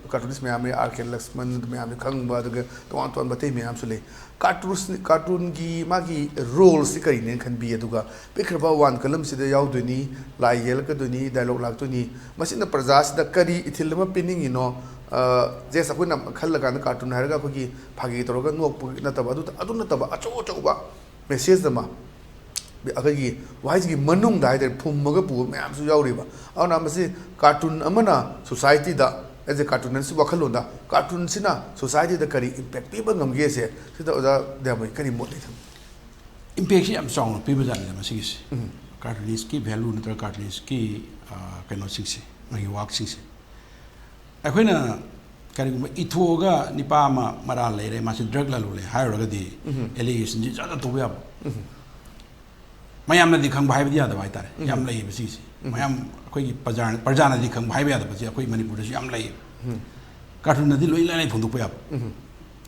cartoonist me am RK Lakshman me am khang ba aduga ton batai me am sule cartoon gi magi role si kari ne khan bi aduga pikraba wan kalam si da yaw duni lai yel ka duni dialogue lak duni masina prajas da kari ithil ma pinning ino je sa kuna khal laga na cartoon harga ko gi phagi toroga nok na taba adu na taba acho ba message da ma agai gi wise gi manung dai der phum ma ga pu me am su yaw ri ba aw na masi cartoon amana society da as a cartoon si wakhalon da cartoon sina society da kari impact pi ba ngam ge se sida oda da mai kani mo le tham impact si am song pi ba jan da masigis cartoonist ki value na cartoonist ki kano singsi magi work singsi akoina kari ithoga nipa ma mara le re ma si drug la lo le hire ga di allegation ji ja to ya mayam na di khang bhai ba ya da bai tare yam lai ba si mayam koi parjana di khang bhai ba ya da ba si koi Manipur da yam lai cartoon na di loi lai phung du pa ya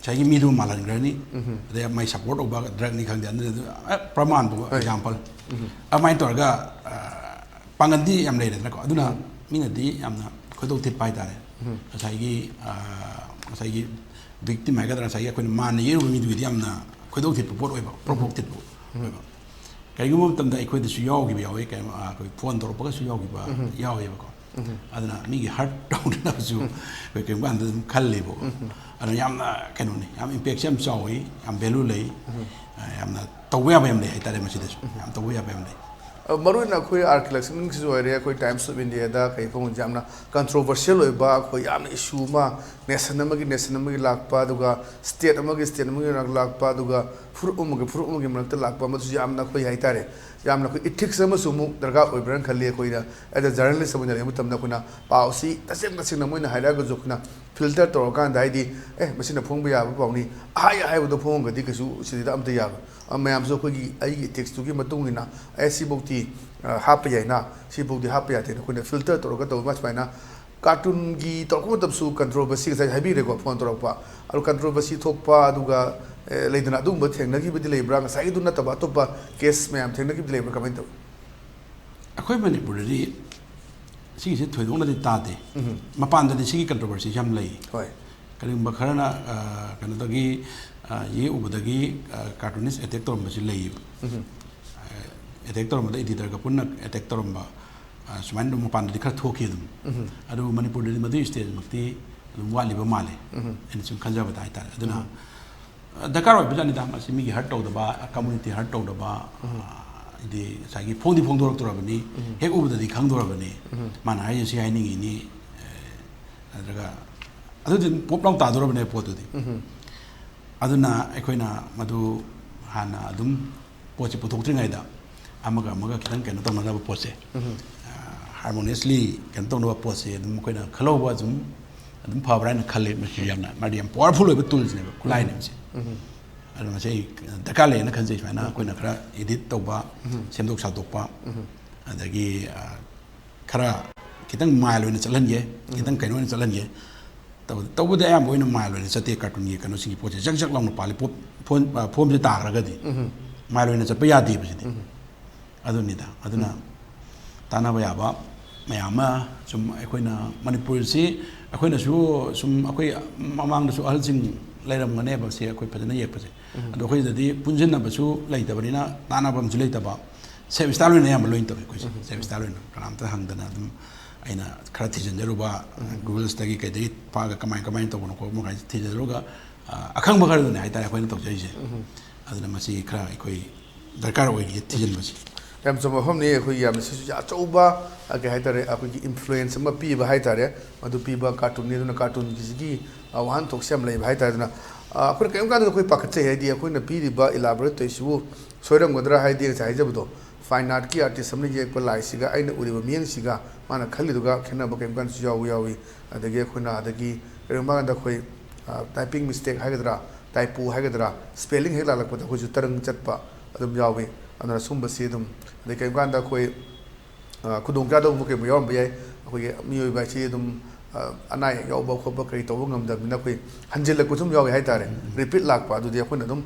chai gi mi du malan grani de mai support over drug ni khang de praman bu example amai tor ga pangandi yam lai da ko aduna mina di yam na khodo ti pai tare chai gi victim ai ga da chai koi man ye ru mi du di yam na khodo ti proport oi ba provoke bu kaigum tam da ikoi da su yaw gi yaw kai koi phone tor pa su yaw gi ba yaw ye ba ko adana mi gi heart down na su koi kai ban da khal le bo adana yam na kanu ni yam impact yam chawi yam value le yam na taw ya ba yam le ai ta de ma si da su yam taw ya ba yam le maru na koi RK Lakshman ki zo area koi Times of India da kai phong jamna controversial oi ba koi yam issue ma nation amagi lakpa duga state amagi lakpa duga fur umagi manakta lakpa ma su yamna koi hai tare yamna koi ethics ama sumu darga oi bran khalle koi da as a journalist amuna le mutam na kuna pausi tasem na moina haira ga jokna filter to kan dai di masina phong ba ya ba pawni ai bu do phong ga di kasu sidi da amta ya mayam so koi gi ai ethics tu gi matung ina si bokti hap ya na si bokti hap ya te kuna filter to ga to mas pa na cartoon gi to ko tab su controversy sai habi re ko phone to pa aru controversy thok pa aduga leidana du ba theng na gi bidi lebra nga sai du na taba to pa case me am theng na gi bidi lebra comment to akhoi Manipur ri sigi se thoi dong na di ta de mapan da di sigi controversy jam lai hoi kalim ba kharana kana da gi ye ubadagi cartoonist attack to ma si lai attack to ma da editor ka punna attack to ma suman do mapan di khar thoki dum adu Manipur di madu stage makti wali ba male en sum khanja ba dai ta aduna dakar wa bijani da ma si mi gi hart to da ba community hart to da ba di sagi phongdi phongdorok to rabani hek ubadadi khangdor rabani mana ai si ai ningi ni adaga adu din poplong ta dor rabani pot di aduna aikoina madu hana adum pochi puthok tringai da amaga kitang ken to na ba poche harmoniously kan to no poche adum koina khalo ba zum adum phawra na khalle ma yamna medium powerful oi tools ne kulai ne si adum sei dakale na khanjei na koina khara edit to ba semdok sa tok pa adagi khara kitang mail oi na chalan ye kitang kaino na chalan ye to bu da am oi na mail oi na chate cartoon ye kanu singi poche jak long na pali phom je ta ra ga di mail oi na chat pa ya di ba si di aduni da aduna tana ba ya ba mayama sum akoina Manipur si akoina su sum akoi mamang su alsing lairam ngane ba se akoi phajana yek pase ado khoi dadi punjin na basu laita barina tana bam su laita ba se style ne yam loin to ko se style ne kanam ta hangdana dum aina khara thijan jaruba Google stagi kai dei pa ga kamai to no ko mo kai thijaruga akhang ba gar ne ai ta akoina to jai je aduna masi khara akoi darkar oi thijan basi yam so hom ne khoi yam si ja chauba age hai tare akoi ki influence ma pi ba hai tare madu pi ba cartoon ne na cartoon gi wan tok sem lei hai tare na akoi kem kan khoi pakche hai di akoi na pi ri ba elaborate to isu soiram godra hai di chai jabdo fine art ki artist samne je ko lai siga aina uri ba mieng siga mana khali duga khena ba kem kan su yawi yawi adagi khoi na adagi kem ba da khoi typing mistake hai gadra typo hai gadra spelling he la lak pa khoi ju tarang chat pa adum yawi aduna sumba si dum de kem kan da khoi khudong ja do mu ke mu yom ba yai khoi miyoi ba chi dum anai yaw ba khoba kai to ngam da na khoi hanjil la kutum yawi hai tare repeat lak pa du de khoi na dum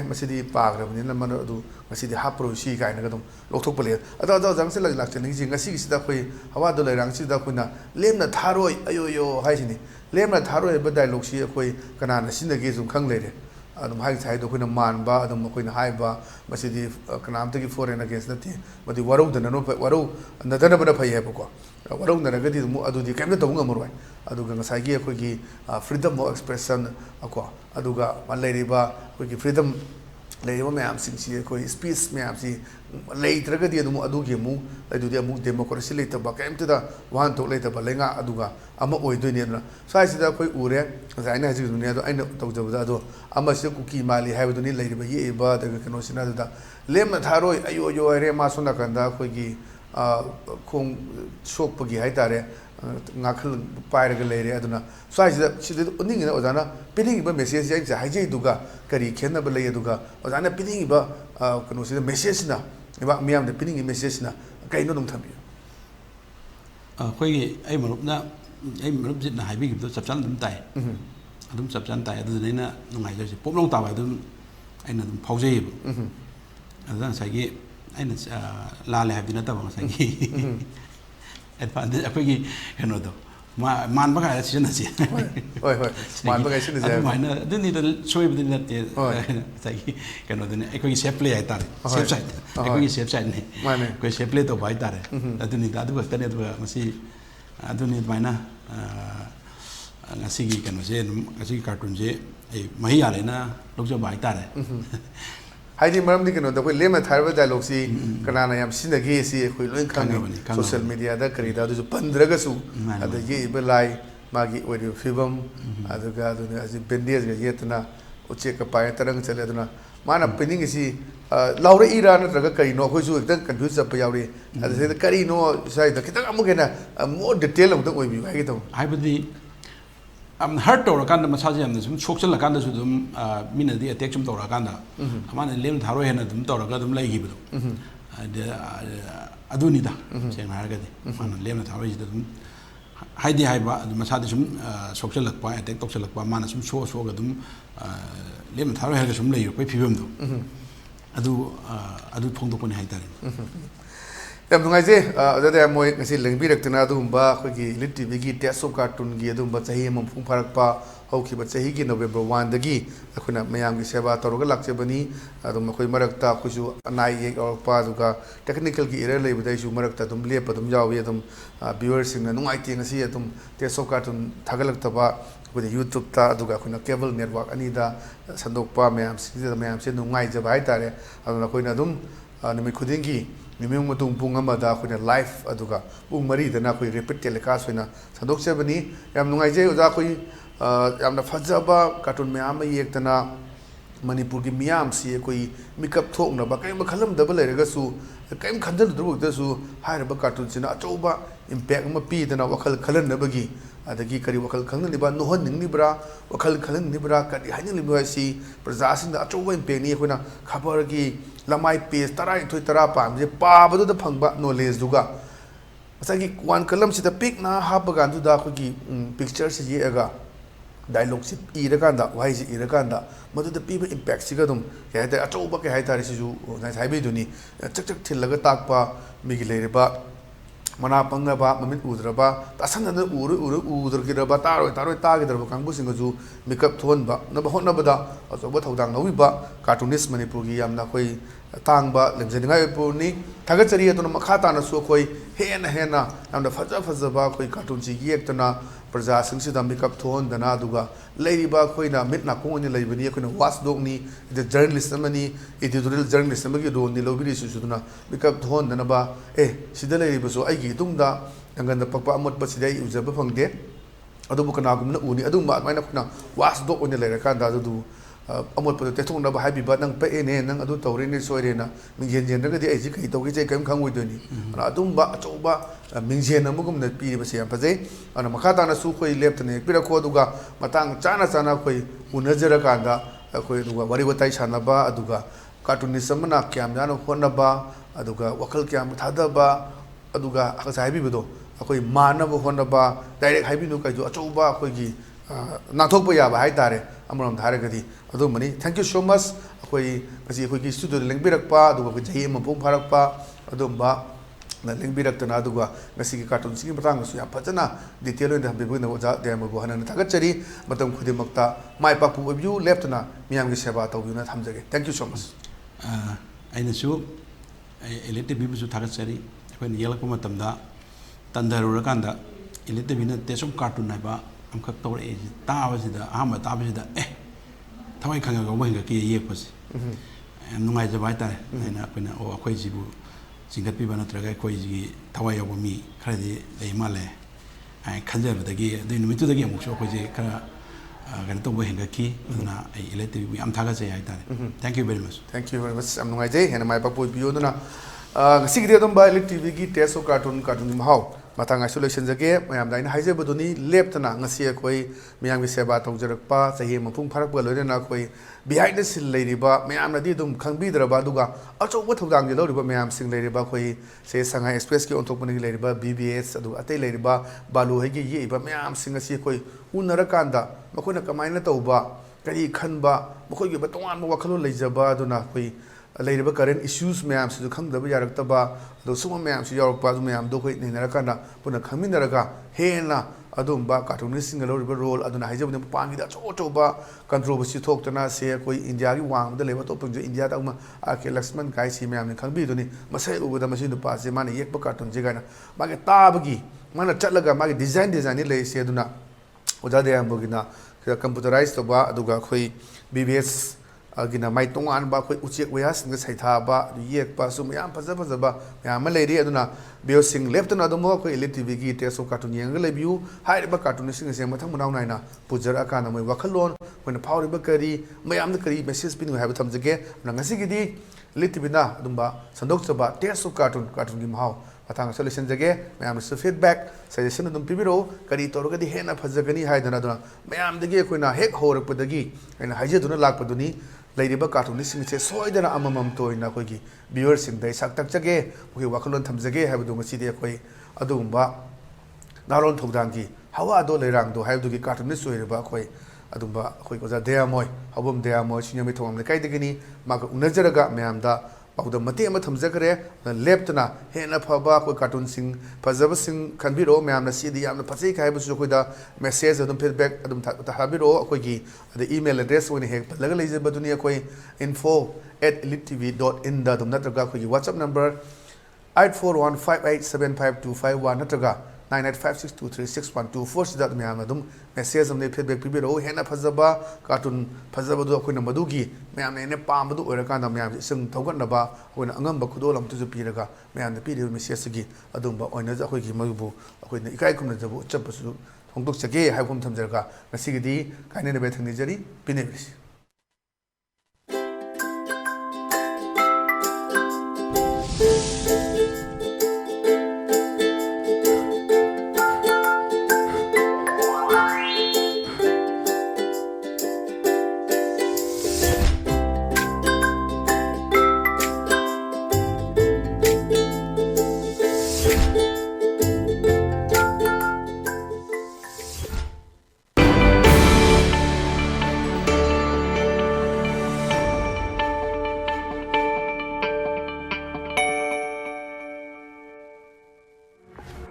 masidi pa gra ni na man du masidi hapro si kai na dum lokthok pale ada jang se lak chen ni jinga si da khoi hawa do lai rang si da khoi na lem na tharoi ayo yo hai sini lem na tharoi ba dialogue si khoi kana na sin da ge zum khang le re adum hai chai do khoi na man ba adum khoi na hai ba masidi kanam ta gi foreign against na ti madi warau da no warau na da na ba phai hai ko warau na ga di mu adu di kem na to ngam roi adu ga sai gi khoi gi freedom of expression ko adu ga man le ri ba khoi gi freedom le ri ma am sing si khoi speech me am si le tra ga di adu gi mu adu di mu democracy le ta ba kem ta da wan to le ta ba le nga adu ga ama oi do ni na sai si da khoi ure sai na ji dunia do ai na to jabu da do ama se ku ki mali hai do ni le ri ba ye ba da ga no sina da lem na tharoi ayo yo re ma suna kan da khoi gi khong shop pagi hai tare ngakhal pair ga leire aduna sai sida uning na ozana pining ba message ai ja haije duga kari khenna ba lei duga ozana pining ba kano sida message na ba miam de pining message na kai no dum thambi khoi ai marup jit na hai bi gi chap chan dum tai adum chap chan tai adu na ngai ja si poplong ta ba dum aina dum phaujei adana sai gi aina la le habdina ta ba sai gi advantage akogi kano do man ba ga sin na si hoi man ba ga sin na mana duni da choi bi na te sai gi kano duni akogi safe play ai ta safe side akogi safe side ne ko safe play to bai ta re aduni da adu ta ne do masi aduni mana ngasi gi kano je ngasi cartoon je ai mahi ya le na lokjo bai ta re haidi maram di kano da koi lema tharba dialogue si kana na yam sin ge si koi loin khang social media da kari da du 15 ga su ada ye be lai magi audio film ada ga du ne asi bendias ga yetna uche ka pa tarang chale aduna mana pinning si laure ira na traga kari no khoi su ekdam confuse pa yauri ada se kari no sai da kitang amu ge na more detail am da oi bi hai ge to hai budi am hurt to kan da massage am sum chokchal la kan da su dum mina di attack sum to ra kan da amana lem tharo he na dum to ra ga dum lai gi bu aduni da se na ga de mana lem tharo ji dum hai di hai ba massage sum chokchal lak pa attack tok chal lak pa mana sum so ga dum lem tharo he ga sum lai ko phibam do adu thong do ko ni hai tare yam ngai je da moi ngasi lengbi rak tana du ba khoi gi ELITETV gi test of cartoon gi adum ba chahi mum phung pharak pa hauki ba chahi gi November 1 dagi akhuna mayam gi seba toroga lakche bani adum khoi marak ta khuju anai ye or pa duga technical gi error lei budai su marak ta dum le pa dum jaw ye dum viewers sing na nungai ti ngasi adum test of cartoon thagalak ta ba khoi YouTube ta duga khuna cable network ani da sandok pa mayam se nungai je bai tare adum khoi na dum nimi khuding gi nimung matung pung amada khoi live aduga pung mari dana khoi repeat telecast hoina sadok se bani yam nungai je uja khoi yamna fajaba cartoon me am yektana Manipur gi miyam si khoi makeup thok na ba kai makhalam double rega su kai khanjal dru da su hair ba cartoon sina achoba impact ma pi dana wakhal khalan na bagi adagi kari wakhal khang ni ba no hon ning ni bra wakhal khalan ni bra kari hain li ba si praja sing da achoba impact ni khoina khabar gi lamai page tarai thoi tara pam je pa badu da phangba knowledge duga asagi one column si da pic na ha ba gan du da khu gi picture si ye aga dialogue si ira kan da wai si ira kan da madu da pi ba impact si ga dum ke ha acho ba ke ha ta ri si ju na sai be du ni chak chak thil laga tak pa mi gi le ba mana pangnaba mamit udraba tasanna udrgiraba taroi tagidraba kangbusingazu makeup thonba naba honnabada achoba thodang nawiba cartoonist manipur gi yamna khoi tangba lemjeningai purni thagachari atuna makhata na so khoi hena yamna fajaba khoi cartoon ji yektana praja singsi da makeup thon dana duga leiriba khoina mitna kongni leibani khoina watchdog ni the journalist amani editorial journalist amagi do ni lobiri su suduna makeup thon dana ba sida leiriba so aigi tungda danganda pakpa amot ba sidai ujaba phangde adubu kana gumna uni adumba maina khuna watchdog oni leira kanda du amot pa te thongna ba habi ba nang pe ne nang adu tawre ni soirena mingjen jen ragadi ai ji kai tawgi je kam khangoi doni ana adumba achoba mingjen amugum na pi ba se am pajai ana makhata na su khoi leptane pira kho duga matang chana khoi unajara kanda khoi duga wari watai sana ba aduga cartoonism na kyam jana khona ba aduga wakal kyam thada ba aduga akasai bi bedo khoi mana ba khona ba direct haibi nu kai jo achoba khoi gi nathok pa ya ba hai tare amram dhare gadi adu mani thank you so much akoi kasi khoi gi studio lengbirak pa adu ko jai ma pung pharak pa adu ba na lengbirak tana adu ga ngasi gi cartoon sing batang su ya phajana detail oin da be bu na oja de ma bu hanan thagat chari matam khudi makta mai pa pu view left na miyam gi seba taw na thamjage thank you so much aina su ELITETV bu su thagat chari khoi ni yelak pa matam da tandaru ra kanda ELITETV na tesum cartoon na ba amkhak tawre e tabasida ahama tabasida thawai khanga ga wahinga ki yekpasi nungai jaba ta aina apina o akhoi jibu jingat pi bana traga khoi ji thawai yob mi kharadi leimale ai khanjaba dagi de numitu dagi amuk so khoi ji khara gan to wahinga ki na ai ELITETV am thaga jai ai ta thank you very much am nungai jai hena mai papu bio duna ngasi gi dum ba ELITETV gi test of cartoon mahau matang isolation jage mayam daina haije boduni leptana ngasi khoi miyam gi seba tawjarakpa chahi mapung pharak ba loirena khoi behind the scene leiriba mayam na di dum khangbi draba duga achoba thodang gi loriba mayam sing leiriba khoi se sanga express ki ontokpani gi leiriba BBS adu atei leiriba balu hegi yeiba mayam sing ngasi khoi unara kanda makhona kamaina tawba kari khanba makhoi gi batongan mo wakhalo leijaba duna khoi leiriba current issues mayam su khangdaba yaraktaba do suma mayam su yorpa mayam do khoi nena kana puna khaminaraga hena adumba cartoonist single loriba role aduna haijabne pangi da choba controversy thoktana se koi india gi wang da leba to pung india ta uma ake laxman kai si mayam ne khangbi duni masai ubada masi nu pa se mane yekpa cartoon je gana mage tabagi mana chatlaga mage design ni le se aduna oja de ambogina computerized to ba aduga khoi BBS agina mai tongan ba khoi uchek wayas nga saitha ba yek pa sum yam phaja ba yam leiri aduna bio sing left na domo khoi ELITETV gi te so cartoon yang le view hai ba cartoon sing se mathang munau nai na pujar aka na moi wakhalon when power ba kari mayam na kari message pin ha ba thamjage na ngasi gi di ELITETV na dumba sandok chaba te so cartoon gi mahau atang solution jage mayam su feedback suggestion dum pibiro kari toruga di hena phajagani hai dana dana mayam dagi khoina hek horak padagi aina haije duna lak paduni leiriba cartoonist sing se soidana amamam toina khoigi viewers sing dai sak tak jage khoi wakhalon thamjage ha bu ngasi de khoi adumba naron thogdangi hawa do leirang do ha bu gi cartoonist soiriba khoi adumba khoi ko ja dea moi habum dea moi sinyami thongam le kai degini ma ko unajaraga mayam da pauda mate ama thamjagre leptana hena phaba ko cartoon sing phajaba sing khanbiro mayam na sidi yamna phasei khai bu su koida message adum feedback adum habiro ko gi the email address woni he laga leje baduni ko info@elitetv.in da dum natraga ko gi whatsapp number 8415875251 natraga 9856236124 sida mayam adum message amne feedback pibiro hena phajaba cartoon phajaba do koina madugi mayam ne pam du oira kana mayam sing thogan na ba koina angamba khudol am tu ju piraga mayam ne piri message gi adumba oina ja khoi gi mabu koina ikai kumna jabu chapasu hongdok chage haibum thamjarga nasigidi kaine ne be thangni jari pinebis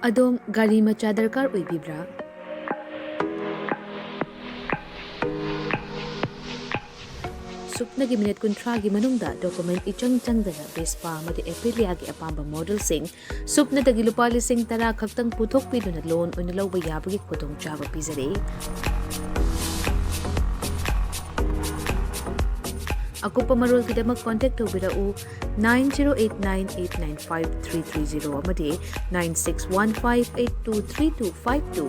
Adom gari macha darkar oibibra? Supnagi minute kuntragi manungda document ichang changdana Vespa amadi Aprilia gi apamba model sing supna dagi lupa lising tara khaktang puthok piduna loan oina lawba yabagi khudong chaba pizare. Akupa marol kidamak contact tawbirau 9089895330 amadi 9615823252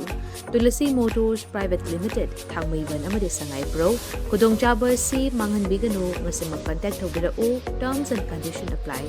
Tulasi Motors Private Limited Thangmaiban amadi Sangai Pro khudong chaba si manghanbiganu ngasi mag contact tawbirau terms and conditions apply.